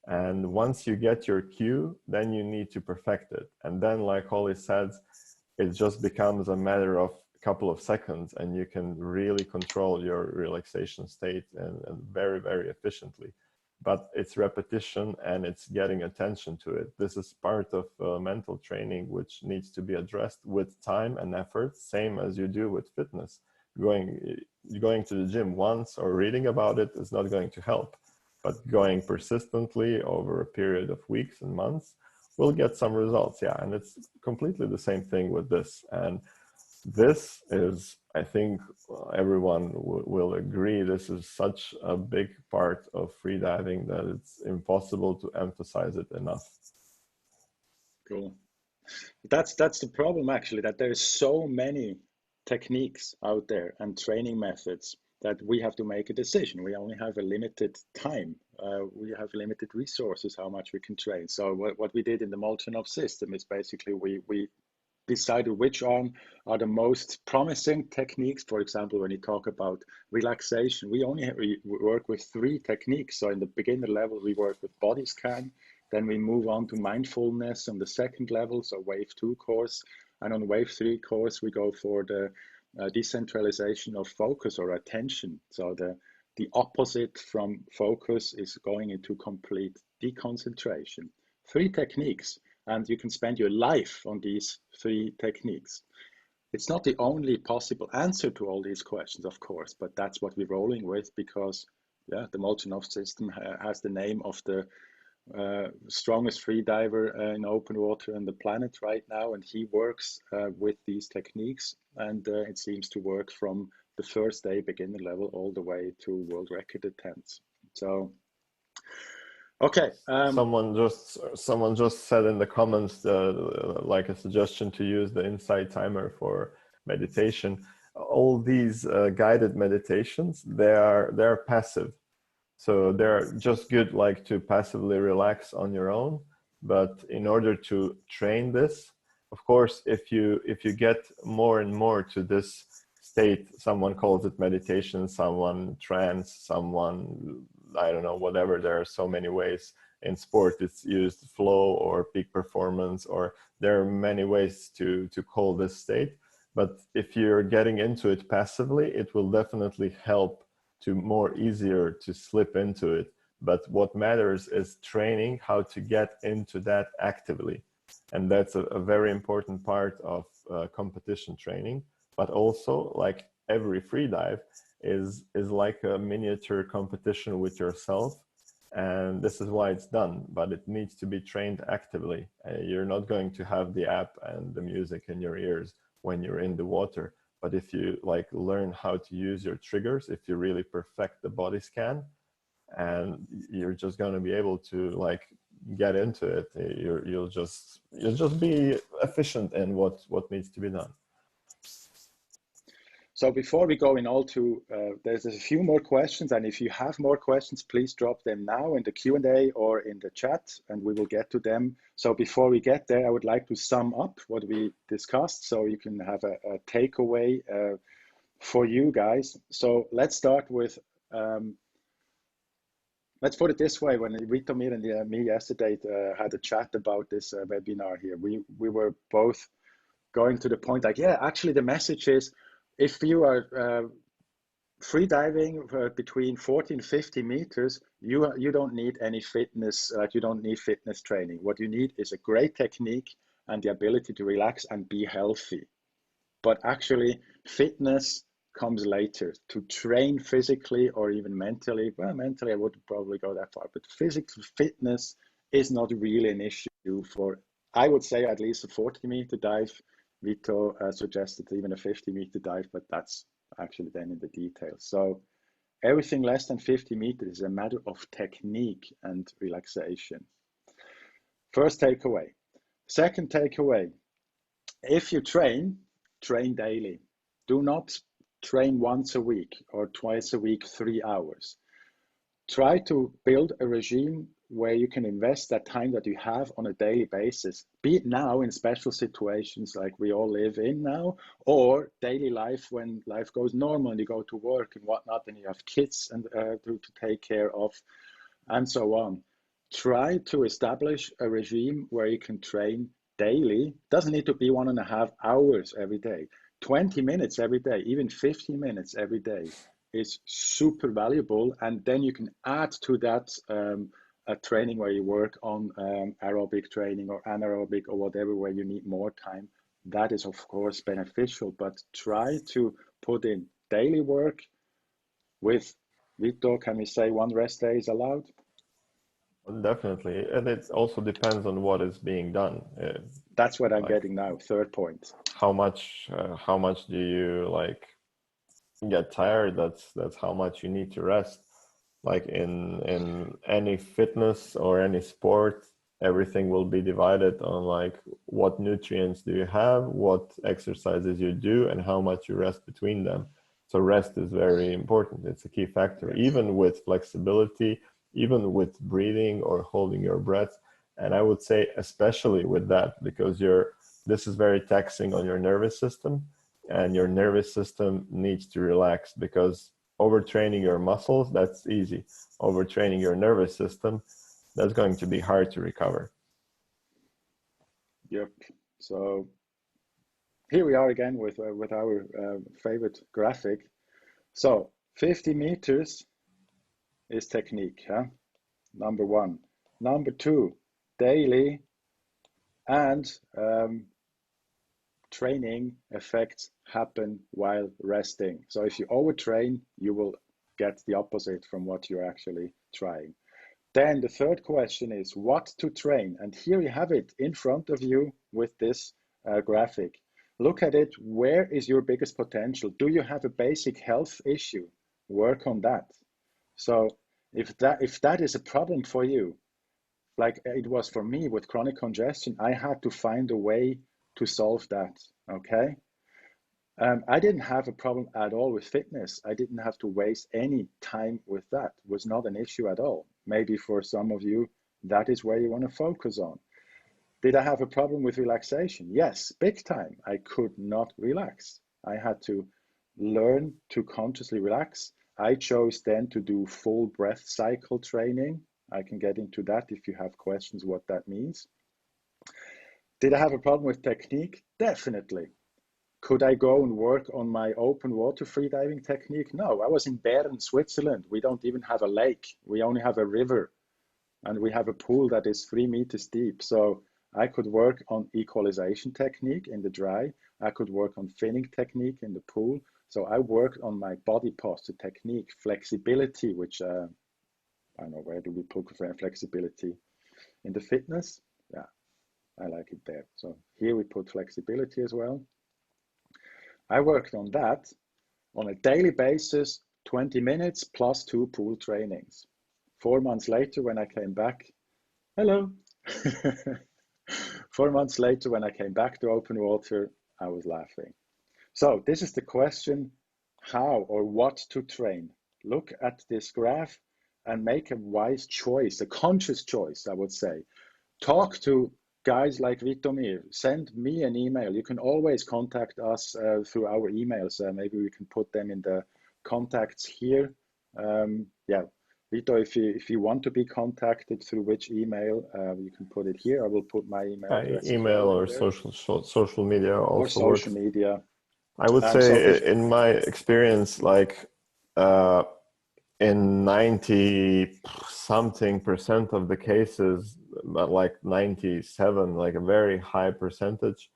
And once you get your cue, then you need to perfect it. And then, like Oli said, it just becomes a matter of a couple of seconds, and you can really control your relaxation state and very, very efficiently. But it's repetition and it's getting attention to it. This is part of mental training, which needs to be addressed with time and effort, same as you do with fitness. Going to the gym once or reading about it is not going to help, but going persistently over a period of weeks and months will get some results. Yeah, and it's completely the same thing with this. And this is, I think everyone will agree, this is such a big part of freediving that it's impossible to emphasize it enough. Cool. That's the problem, actually, that there's so many techniques out there and training methods that we have to make a decision. We only have a limited time. We have limited resources, how much we can train. So what we did in the Molchanovs system is basically we decided which are the most promising techniques. For example, when you talk about relaxation, we work with 3 techniques. So in the beginner level, we work with body scan. Then we move on to mindfulness on the second level, so wave 2 course. And on wave 3 course, we go for the decentralization of focus or attention. So the opposite from focus is going into complete deconcentration. 3 techniques, and you can spend your life on these 3 techniques. It's not the only possible answer to all these questions, of course, but that's what we're rolling with, because yeah, the Molchanovs system has the name of the strongest freediver in open water on the planet right now, and he works with these techniques, and it seems to work from the first day beginner level all the way to world record attempts. So okay, someone just said in the comments like a suggestion to use the Insight timer for meditation. All these guided meditations, they're passive. So they're just good like to passively relax on your own. But in order to train this, of course, if you get more and more to this state, someone calls it meditation, someone trance, someone, I don't know, whatever. There are so many ways. In sport, it's used flow or peak performance, or there are many ways to call this state. But if you're getting into it passively, it will definitely help to more easier to slip into it. But what matters is training how to get into that actively. And that's a very important part of competition training. But also, like every free dive is like a miniature competition with yourself. And this is why it's done, but it needs to be trained actively. You're not going to have the app and the music in your ears when you're in the water. But if you like learn how to use your triggers, if you really perfect the body scan, and you're just going to be able to like get into it, you'll just be efficient in what needs to be done. So before we go in all to, there's a few more questions, and if you have more questions, please drop them now in the Q&A or in the chat, and we will get to them. So before we get there, I would like to sum up what we discussed, so you can have a takeaway for you guys. So let's start with, let's put it this way. When Vitomir and me yesterday had a chat about this webinar here, we were both going to the point like, yeah, actually the message is, if you are free diving between 40 and 50 meters, you don't need any fitness, you don't need fitness training. What you need is a great technique and the ability to relax and be healthy. But actually, fitness comes later. To train physically or even mentally, well, mentally I wouldn't probably go that far, but physical fitness is not really an issue for, I would say, at least a 40-meter dive. Vito suggested even a 50-meter dive, but that's actually then in the details. So everything less than 50 meters is a matter of technique and relaxation. First takeaway. Second takeaway, if you train daily. Do not train once a week or twice a week, 3 hours. Try to build a regime where you can invest that time that you have on a daily basis, be it now in special situations like we all live in now, or daily life when life goes normal and you go to work and whatnot, and you have kids and to take care of, and so on. Try to establish a regime where you can train daily. Doesn't need to be 1.5 hours every day. 20 minutes every day, even 15 minutes every day is super valuable. And then you can add to that a training where you work on aerobic training or anaerobic or whatever, where you need more time. That is, of course, beneficial, but try to put in daily work with, Vito, can we say 1 rest day is allowed? Definitely, and it also depends on what is being done. That's what I'm getting now. Third point. How much do you get tired? That's how much you need to rest. Like in any fitness or any sport, everything will be divided on what nutrients do you have, what exercises you do, and how much you rest between them. So rest is very important. It's a key factor, even with flexibility, even with breathing or holding your breath. And I would say especially with that, because this is very taxing on your nervous system, and your nervous system needs to relax, because overtraining your muscles, that's easy. Overtraining your nervous system, that's going to be hard to recover. Yep. So here we are again with our favorite graphic. So 50 meters is technique, huh? Number 1. Number 2, daily and training effects happen while resting. So if you overtrain, you will get the opposite from what you're actually trying. Then the third question is what to train. And here you have it in front of you with this graphic. Look at it. Where is your biggest potential? Do you have a basic health issue? Work on that. So if that is a problem for you, like it was for me with chronic congestion, I had to find a way to solve that, okay? I didn't have a problem at all with fitness. I didn't have to waste any time with that. It was not an issue at all. Maybe for some of you, that is where you want to focus on. Did I have a problem with relaxation? Yes, big time. I could not relax. I had to learn to consciously relax. I chose then to do full breath cycle training. I can get into that if you have questions what that means. Did I have a problem with technique? Definitely. Could I go and work on my open water freediving technique? No, I was in Bern, Switzerland. We don't even have a lake. We only have a river, and we have a pool that is 3 meters deep. So I could work on equalization technique in the dry. I could work on finning technique in the pool. So I worked on my body posture technique, flexibility, which I don't know, where do we put flexibility? In the fitness? Yeah, I like it there. So here we put flexibility as well. I worked on that on a daily basis, 20 minutes plus 2 pool trainings. 4 months later, when I came back, hello. 4 months later, when I came back to open water, I was laughing. So this is the question how or what to train. Look at this graph and make a wise choice, a conscious choice, I would say. Talk to guys like Vitomir. Send me an email. You can always contact us through our emails. Maybe we can put them in the contacts here. Yeah, Vito, if you want to be contacted through which email, you can put it here. I will put my email address. Email or there. social media also or social works. media. I would say, in my experience, like in 90-something% of the cases, but like 97, like a very high percentage,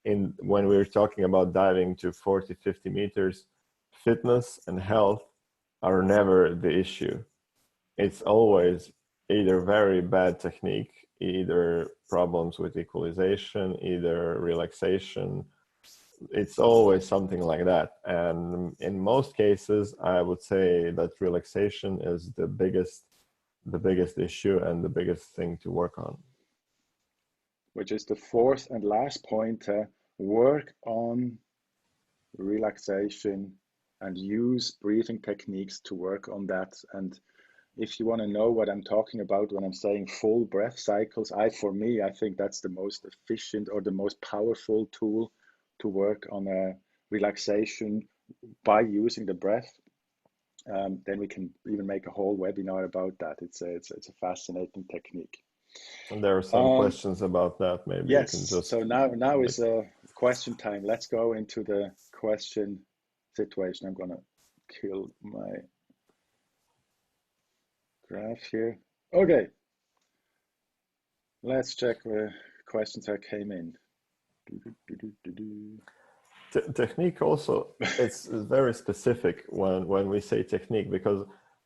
when we're talking about diving to 40-50 meters, fitness and health are never the issue. It's always either very bad technique, either problems with equalization, either relaxation. It's always something like that. And in most cases, I would say that relaxation is the biggest issue and the biggest thing to work on. Which is the fourth and last point, work on relaxation and use breathing techniques to work on that. And if you want to know what I'm talking about when I'm saying full breath cycles, for me, I think that's the most efficient or the most powerful tool to work on a relaxation by using the breath. Then we can even make a whole webinar about that. It's a fascinating technique. And there are some questions about that. Maybe yes. You can just. So now is a question time. Let's go into the question situation. I'm gonna kill my graph here. Okay. Let's check the questions that came in. Technique also, it's very specific when we say technique, because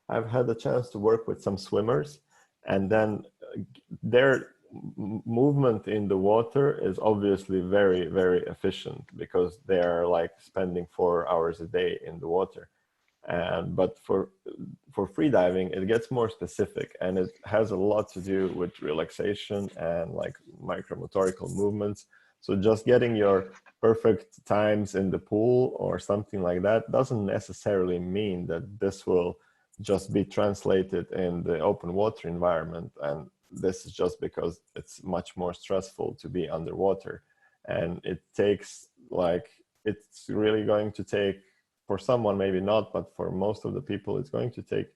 I've had the chance to work with some swimmers, and then their movement in the water is obviously very, very efficient because they are like spending 4 hours a day in the water. But for freediving, it gets more specific, and it has a lot to do with relaxation and like micromotorical movements. So just getting your perfect times in the pool or something like that doesn't necessarily mean that this will just be translated in the open water environment. And this is just because it's much more stressful to be underwater. And it takes it's really going to take, for someone maybe not, but for most of the people, it's going to take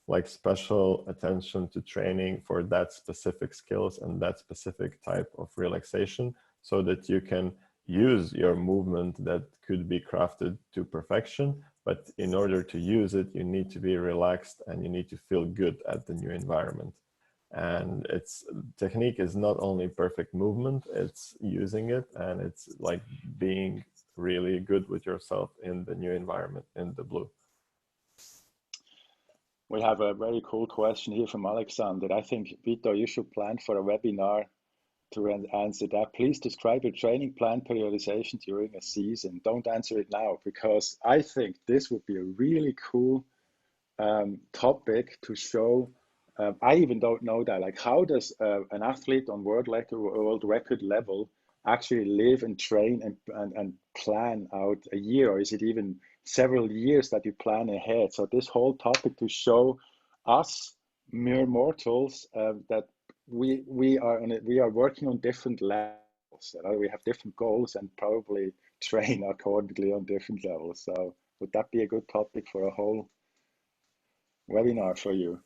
like special attention to training for that specific skills and that specific type of relaxation, so that you can use your movement that could be crafted to perfection. But in order to use it, you need to be relaxed and you need to feel good at the new environment. And technique is not only perfect movement, it's using it, and it's like being really good with yourself in the new environment, in the blue. We have a very cool question here from Alexander. I think, Vito, you should plan for a webinar to answer that. Please describe your training plan periodization during a season. Don't answer it now, because I think this would be a really cool topic to show. I even don't know that. Like, how does an athlete on world record level actually live and train and plan out a year, or is it even several years that you plan ahead? So this whole topic to show us mere mortals that we are working on different levels. We have different goals and probably train accordingly on different levels. So would that be a good topic for a whole webinar for you?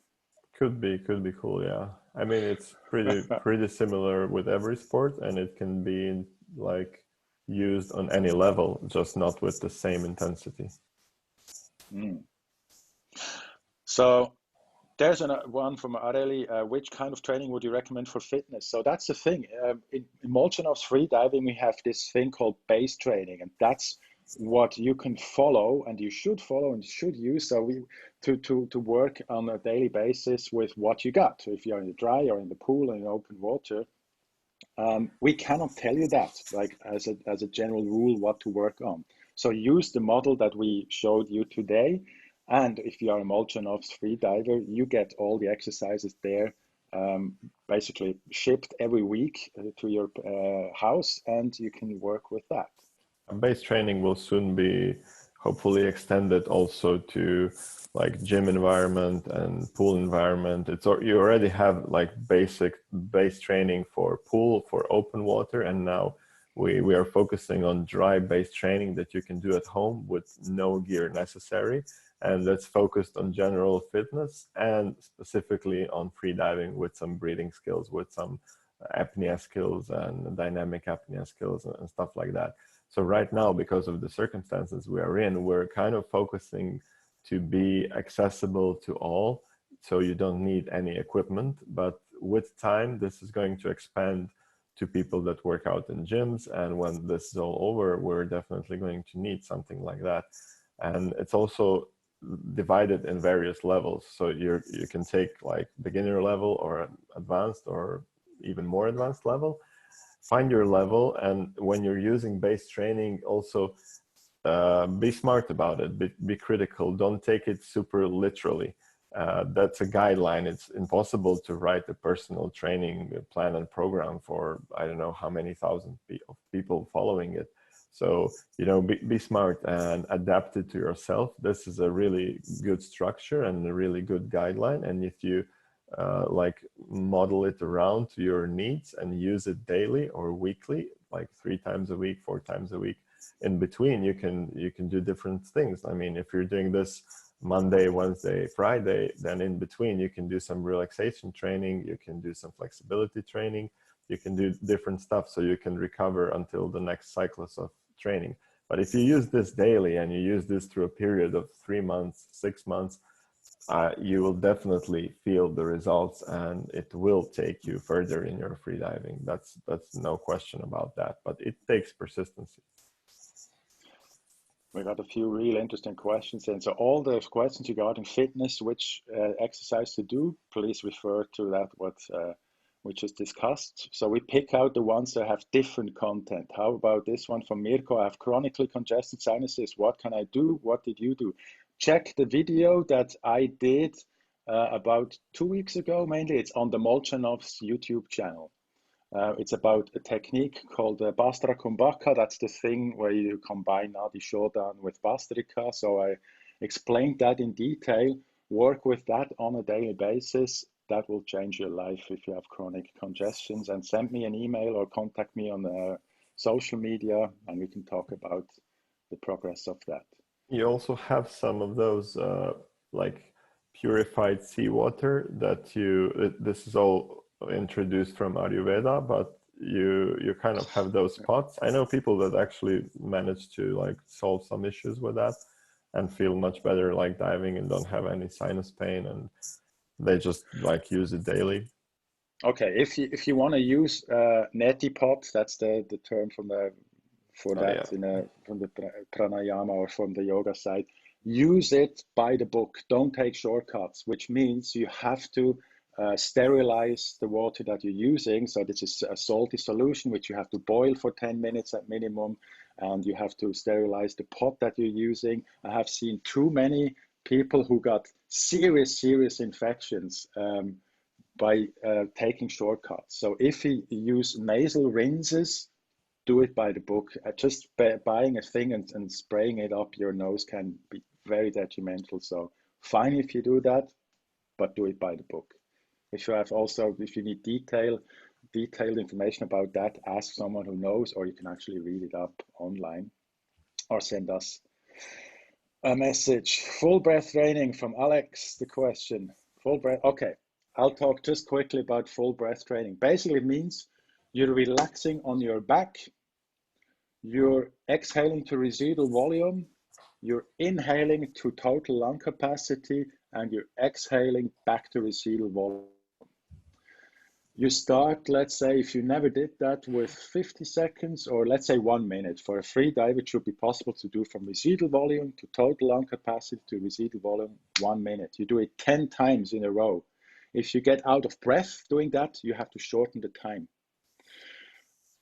Could be cool, yeah. I mean, it's pretty similar with every sport, and it can be like used on any level, just not with the same intensity. So there's one from Areli. Which kind of training would you recommend for fitness? So that's the thing. In Molchanovs Freediving, we have this thing called base training, and that's what you can follow, and you should follow and should use. So to work on a daily basis with what you got. So if you're in the dry or in the pool and in open water, we cannot tell you that, like as a general rule, what to work on. So use the model that we showed you today. And if you are a Molchanovs freediver, you get all the exercises there, basically shipped every week to your house, and you can work with that. Base training will soon be hopefully extend it also to like gym environment and pool environment. You already have like basic base training for pool, for open water, and now we are focusing on dry base training that you can do at home with no gear necessary, and that's focused on general fitness and specifically on freediving with some breathing skills, with some apnea skills and dynamic apnea skills and stuff like that. So right now, because of the circumstances we are in, we're kind of focusing to be accessible to all. So you don't need any equipment, but with time, this is going to expand to people that work out in gyms. And when this is all over, we're definitely going to need something like that. And it's also divided in various levels. So you can take like beginner level or advanced or even more advanced level. Find your level, and when you're using base training, also be smart about it, be critical, don't take it super literally. That's a guideline. It's impossible to write a personal training plan and program for I don't know how many thousand people following it. So, you know, be smart and adapt it to yourself. This is a really good structure and a really good guideline, and if you like model it around to your needs and use it daily or weekly, like 3 times a week, 4 times a week. In between, you can do different things. I mean, if you're doing this Monday, Wednesday, Friday, then in between you can do some relaxation training, you can do some flexibility training, you can do different stuff so you can recover until the next cycles of training. But if you use this daily and you use this through a period of 3 months, 6 months, you will definitely feel the results, and it will take you further in your freediving. That's no question about that, but it takes persistency. We got a few really interesting questions, and so all those questions regarding fitness, which exercise to do, please refer to that what we just discussed. So we pick out the ones that have different content. How about this one from Mirko? I have chronically congested sinuses. What can I do? What did you do? Check the video that I did about 2 weeks ago, mainly. It's on the Molchanovs YouTube channel. It's about a technique called Bastra Kumbhaka. That's the thing where you combine Nadi Shodan with Bastrika. So I explained that in detail. Work with that on a daily basis. That will change your life if you have chronic congestions. And send me an email or contact me on social media, and we can talk about the progress of that. You also have some of those like purified sea water that this is all introduced from Ayurveda, but you kind of have those pots. I know people that actually manage to like solve some issues with that and feel much better like diving and don't have any sinus pain, and they just like use it daily. Okay, if you want to use neti pot, that's the term from the from the pranayama or from the yoga side. Use it by the book. Don't take shortcuts, which means you have to sterilize the water that you're using. So this is a salty solution, which you have to boil for 10 minutes at minimum, and you have to sterilize the pot that you're using. I have seen too many people who got serious infections by taking shortcuts. So if you use nasal rinses, do it by the book. Just buying a thing and spraying it up your nose can be very detrimental. So fine if you do that, but do it by the book. If you need detailed information about that, ask someone who knows, or you can actually read it up online or send us a message. Full breath training from Alex. The question, full breath. Okay, I'll talk just quickly about full breath training. Basically it means you're relaxing on your back, you're exhaling to residual volume, you're inhaling to total lung capacity, and you're exhaling back to residual volume. You start, let's say, if you never did that, with 50 seconds, or let's say 1 minute. For a free dive, it should be possible to do from residual volume to total lung capacity to residual volume, 1 minute. You do it 10 times in a row. If you get out of breath doing that, you have to shorten the time.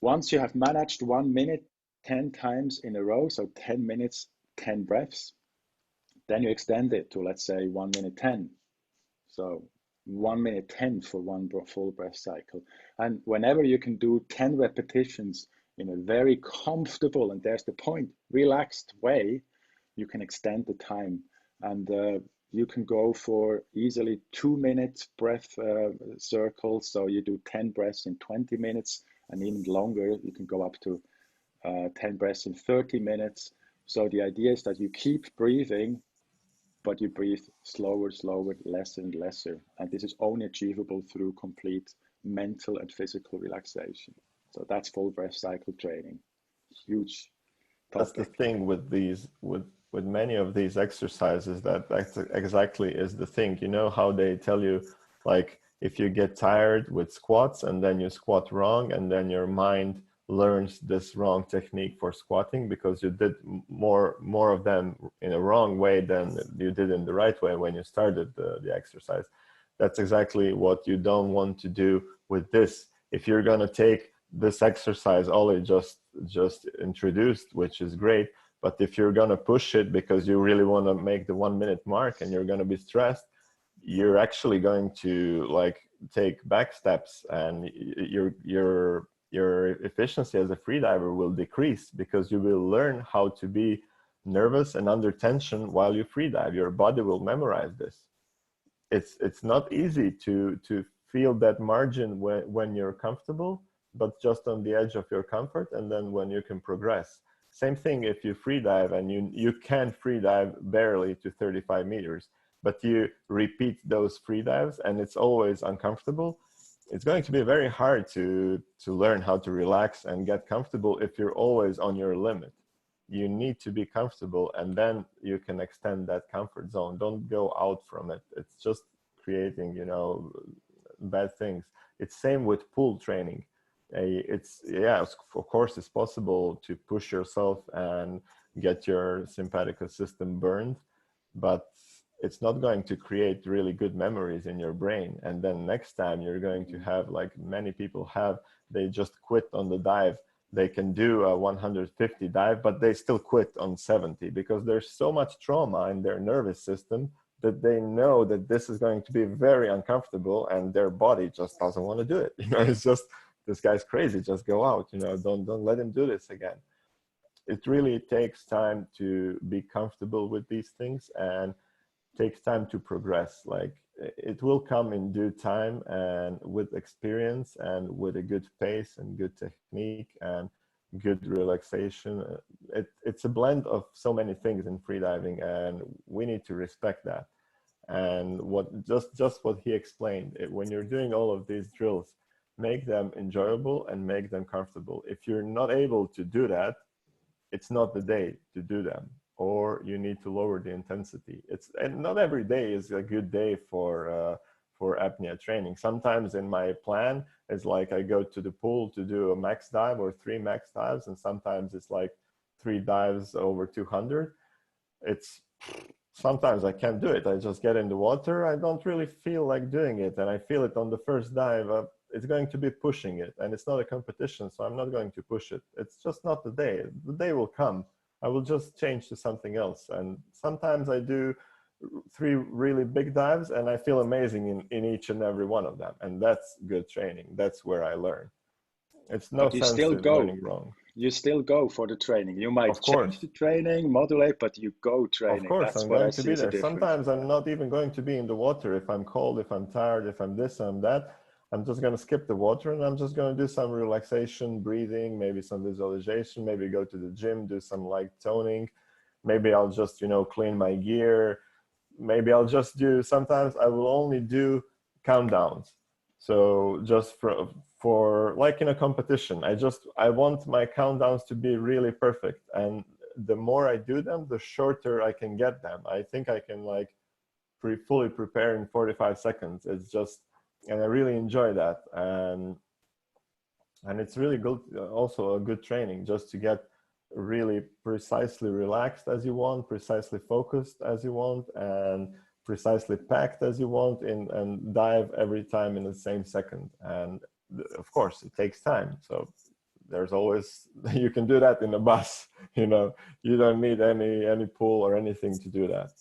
Once you have managed 1 minute 10 times in a row, so 10 minutes, 10 breaths, then you extend it to, let's say, 1 minute 10. So 1 minute 10 for one full breath cycle. And whenever you can do 10 repetitions in a very comfortable, and there's the point, relaxed way, you can extend the time, and you can go for easily 2 minutes breath circles. So you do 10 breaths in 20 minutes, and even longer, you can go up to 10 breaths in 30 minutes. So the idea is that you keep breathing, but you breathe slower, lesser and lesser. And this is only achievable through complete mental and physical relaxation. So that's full breath cycle training. Huge topic. That's the thing with these, with many of these exercises, that's exactly is the thing. You know how they tell you, like, if you get tired with squats and then you squat wrong, and then your mind learns this wrong technique for squatting because you did more of them in a wrong way than you did in the right way when you started the exercise. That's exactly what you don't want to do with this. If you're going to take this exercise Oli just introduced, which is great, but if you're going to push it because you really want to make the 1 minute mark and you're going to be stressed, you're actually going to like take back steps, and your efficiency as a freediver will decrease because you will learn how to be nervous and under tension while you freedive. Your body will memorize this. It's not easy to feel that margin when you're comfortable, but just on the edge of your comfort, and then when you can progress. Same thing if you freedive and you can freedive barely to 35 meters, but you repeat those freedives and it's always uncomfortable. It's going to be very hard to learn how to relax and get comfortable if you're always on your limit. You need to be comfortable, and then you can extend that comfort zone. Don't go out from it. It's just creating, you know, bad things. It's same with pool training. Of course, it's possible to push yourself and get your sympathetic system burned, but it's not going to create really good memories in your brain. And then next time you're going to have, like many people have, they just quit on the dive. They can do a 150 dive, but they still quit on 70 because there's so much trauma in their nervous system that they know that this is going to be very uncomfortable, and their body just doesn't want to do it. You know, it's just, this guy's crazy, just go out, you know, don't let him do this again. It really takes time to be comfortable with these things, and takes time to progress. Like, it will come in due time and with experience and with a good pace and good technique and good relaxation. It's a blend of so many things in freediving, and we need to respect that. And just what he explained, when you're doing all of these drills, make them enjoyable and make them comfortable. If you're not able to do that, it's not the day to do them, or you need to lower the intensity. And not every day is a good day for apnea training. Sometimes in my plan, it's like I go to the pool to do a max dive or 3 max dives, and sometimes it's like 3 dives over 200. Sometimes I can't do it. I just get in the water. I don't really feel like doing it, and I feel it on the first dive. It's going to be pushing it, and it's not a competition, so I'm not going to push it. It's just not the day. The day will come. I will just change to something else. And sometimes I do 3 really big dives, and I feel amazing in each and every one of them. And that's good training. That's where I learn. It's no sense in learning wrong. You still go for the training. You might change the training, modulate, but you go training. Of course, that's I'm what going I to see be there. the Sometimes I'm not even going to be in the water. If I'm cold, if I'm tired, if I'm this, I'm that, I'm just going to skip the water, and I'm just going to do some relaxation, breathing, maybe some visualization, maybe go to the gym, do some light toning. Maybe I'll just, you know, clean my gear. Maybe I'll just do, sometimes I will only do countdowns. So just for like in a competition, I want my countdowns to be really perfect. And the more I do them, the shorter I can get them. I think I can like fully prepare in 45 seconds. It's just, and I really enjoy that. And it's really good, also a good training, just to get really precisely relaxed as you want, precisely focused as you want, and precisely packed as you want, and dive every time in the same second. And of course, it takes time. So there's always, you can do that in a bus, you know, you don't need any pool or anything to do that.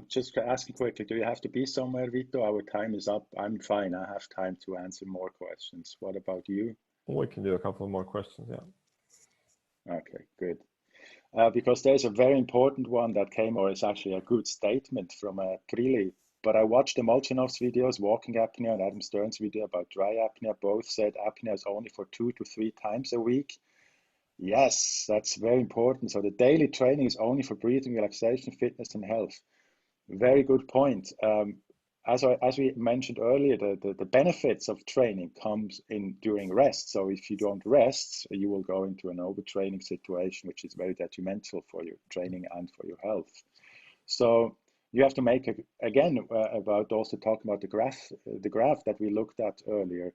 Just asking quickly, do you have to be somewhere, Vito? Our time is up. I'm fine. I have time to answer more questions. What about you? We can do a couple more questions, yeah. Okay, good. because there's a very important one that came, or it's actually a good statement from Prilly. But I watched the Molchanovs videos, walking apnea, and Adam Stern's video about dry apnea. Both said apnea is only for 2 to 3 times a week. Yes, that's very important. So the daily training is only for breathing, relaxation, fitness, and health. Very good point. As we mentioned earlier, the benefits of training comes in during rest. So if you don't rest, you will go into an overtraining situation, which is very detrimental for your training and for your health. So you have to make again about also talking about the graph that we looked at earlier.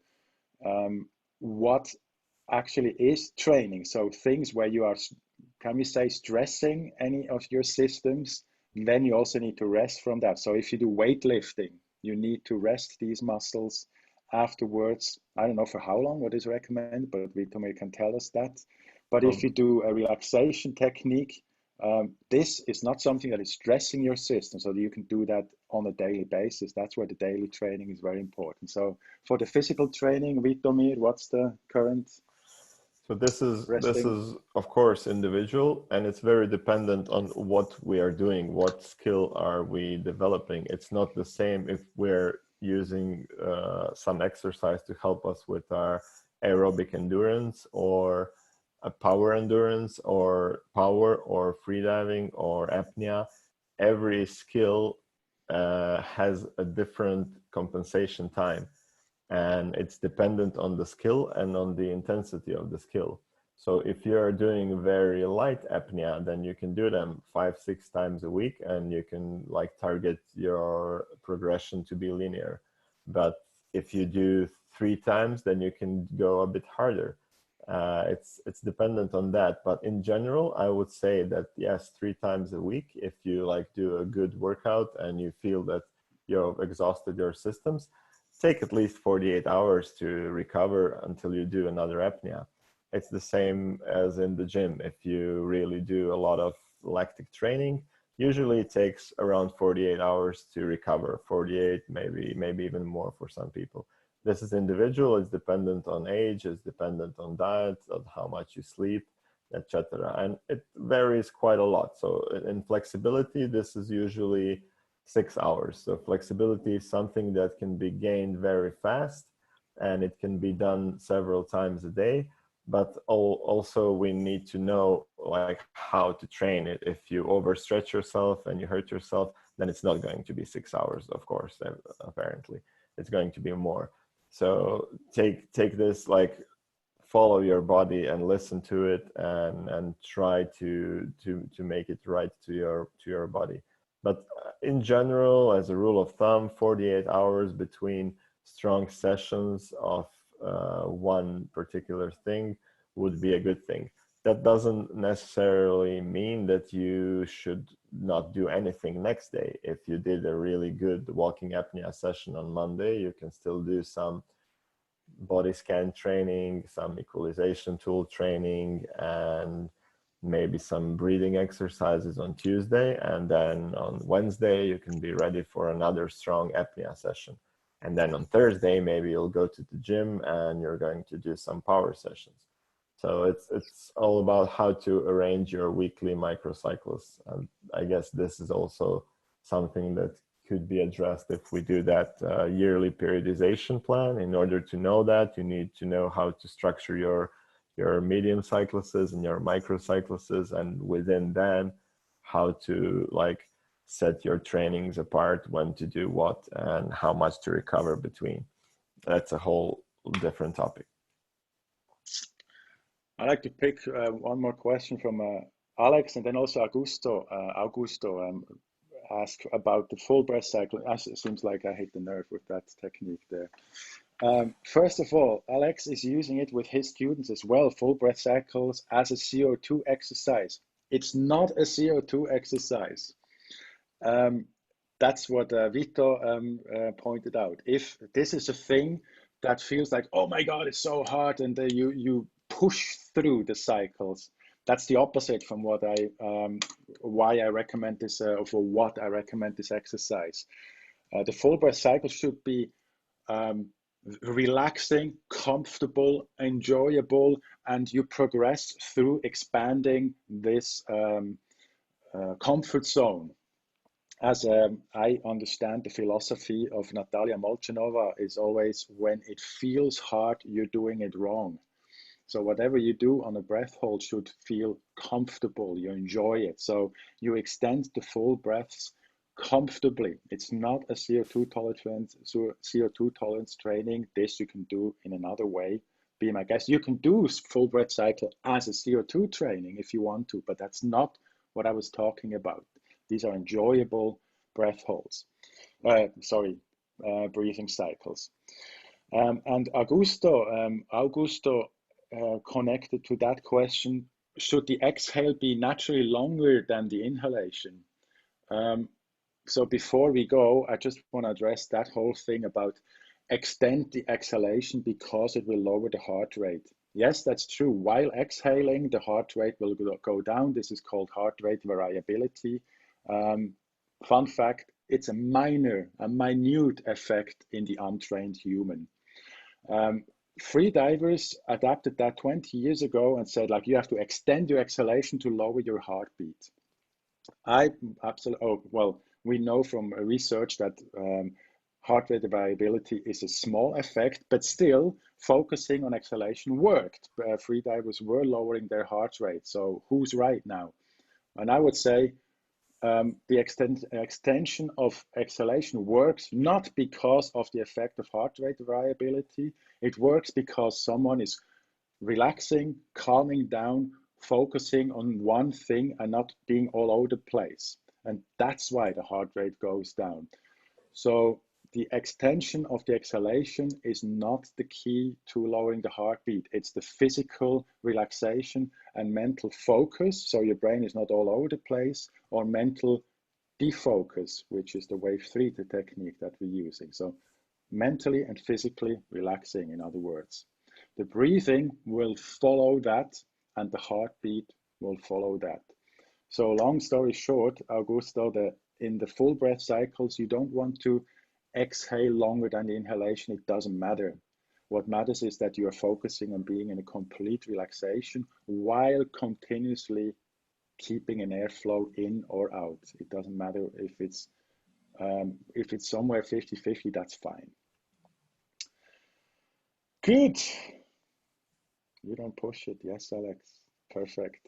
What actually is training? So things where you are, can we say, stressing any of your systems, then you also need to rest from that. So if you do weightlifting, you need to rest these muscles afterwards. I don't know for how long, what is recommended, but Vitomir can tell us that. But if you do a relaxation technique, this is not something that is stressing your system, so that you can do that on a daily basis. That's where the daily training is very important. So for the physical training, Vitomir, what's the current? So this is of course individual, and it's very dependent on what we are doing, what skill are we developing. It's not the same if we're using some exercise to help us with our aerobic endurance, or a power endurance, or power, or freediving, or apnea. Every skill has a different compensation time, and it's dependent on the skill and on the intensity of the skill. So if you're doing very light apnea, then you can do them 5-6 times a week, and you can like target your progression to be linear. But if you do 3 times, then you can go a bit harder. It's dependent on that, but in general, I would say that yes, 3 times a week, if you like do a good workout and you feel that you've exhausted your systems, take at least 48 hours to recover until you do another apnea. It's the same as in the gym. If you really do a lot of lactic training, usually it takes around 48 hours to recover. 48, maybe even more for some people. This is individual. It's dependent on age. It's dependent on diet, on how much you sleep, etc. And it varies quite a lot. So in flexibility, this is usually 6 hours. So flexibility is something that can be gained very fast, and it can be done several times a day. But also we need to know like how to train it. If you overstretch yourself and you hurt yourself, then it's not going to be 6 hours, of course, apparently. It's going to be more. So take this, like follow your body and listen to it, and try to make it right to your body. But in general, as a rule of thumb, 48 hours between strong sessions of one particular thing would be a good thing. That doesn't necessarily mean that you should not do anything next day. If you did a really good walking apnea session on Monday, you can still do some body scan training, some equalization tool training, and maybe some breathing exercises on Tuesday, and then on Wednesday you can be ready for another strong apnea session. And then on Thursday maybe you'll go to the gym and you're going to do some power sessions. So it's all about how to arrange your weekly microcycles. And I guess this is also something that could be addressed if we do that yearly periodization plan. In order to know that, you need to know how to structure your medium cycluses and your microcycluses, and within them, how to like set your trainings apart, when to do what, and how much to recover between. That's a whole different topic. I'd like to pick one more question from Alex, and then also Augusto. Augusto asked about the full breath cycle. It seems like I hit the nerve with that technique there. First of all, Alex is using it with his students as well, full breath cycles as a CO2 exercise. It's not a CO2 exercise. That's what Vito pointed out. If this is a thing that feels like, oh my God, it's so hard, and you push through the cycles, that's the opposite from what why I recommend this, or for what I recommend this exercise. The full breath cycle should be relaxing, comfortable, enjoyable, and you progress through expanding this comfort zone. As I understand the philosophy of Natalia Molchanova is always, when it feels hard, you're doing it wrong. So whatever you do on a breath hold should feel comfortable, you enjoy it. So you extend the full breaths comfortably. It's not a CO2 tolerance training. This you can do in another way. Be my guest. You can do full breath cycle as a CO2 training if you want to, but that's not what I was talking about. These are enjoyable breath holds. Breathing cycles. And Augusto connected to that question, should the exhale be naturally longer than the inhalation? So before we go, I just want to address that whole thing about extend the exhalation because it will lower the heart rate. Yes, that's true. While exhaling, the heart rate will go down. This is called heart rate variability. Fun fact, it's a minute effect in the untrained human. Freedivers adapted that 20 years ago and said, like, you have to extend your exhalation to lower your heartbeat. We know from research that heart rate variability is a small effect, but still focusing on exhalation worked. Freedivers were lowering their heart rate. So who's right now? And I would say the extension of exhalation works not because of the effect of heart rate variability. It works because someone is relaxing, calming down, focusing on one thing and not being all over the place. And that's why the heart rate goes down. So the extension of the exhalation is not the key to lowering the heartbeat. It's the physical relaxation and mental focus, so your brain is not all over the place, or mental defocus, which is the wave 3 technique that we're using. So mentally and physically relaxing, in other words. The breathing will follow that, and the heartbeat will follow that. So long story short, Augusto, in the full breath cycles, you don't want to exhale longer than the inhalation. It doesn't matter. What matters is that you are focusing on being in a complete relaxation while continuously keeping an airflow in or out. It doesn't matter if it's somewhere 50-50, that's fine. Good. You don't push it. Yes, Alex. Perfect.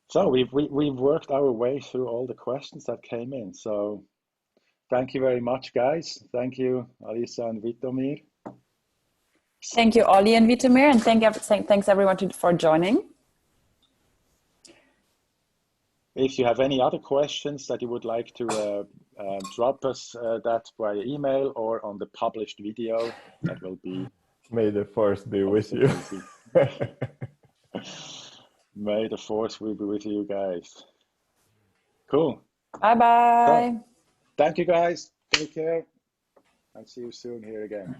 So we've worked our way through all the questions that came in. So thank you very much, guys. Thank you, Alisa and Vitomir. Thank you, Oli and Vitomir, and thanks everyone for joining. If you have any other questions that you would like to drop us that by email or on the published video, that will be. May the force be with you. May the force will be with you guys. Cool. Bye-bye. So, thank you guys. Take care. And see you soon here again.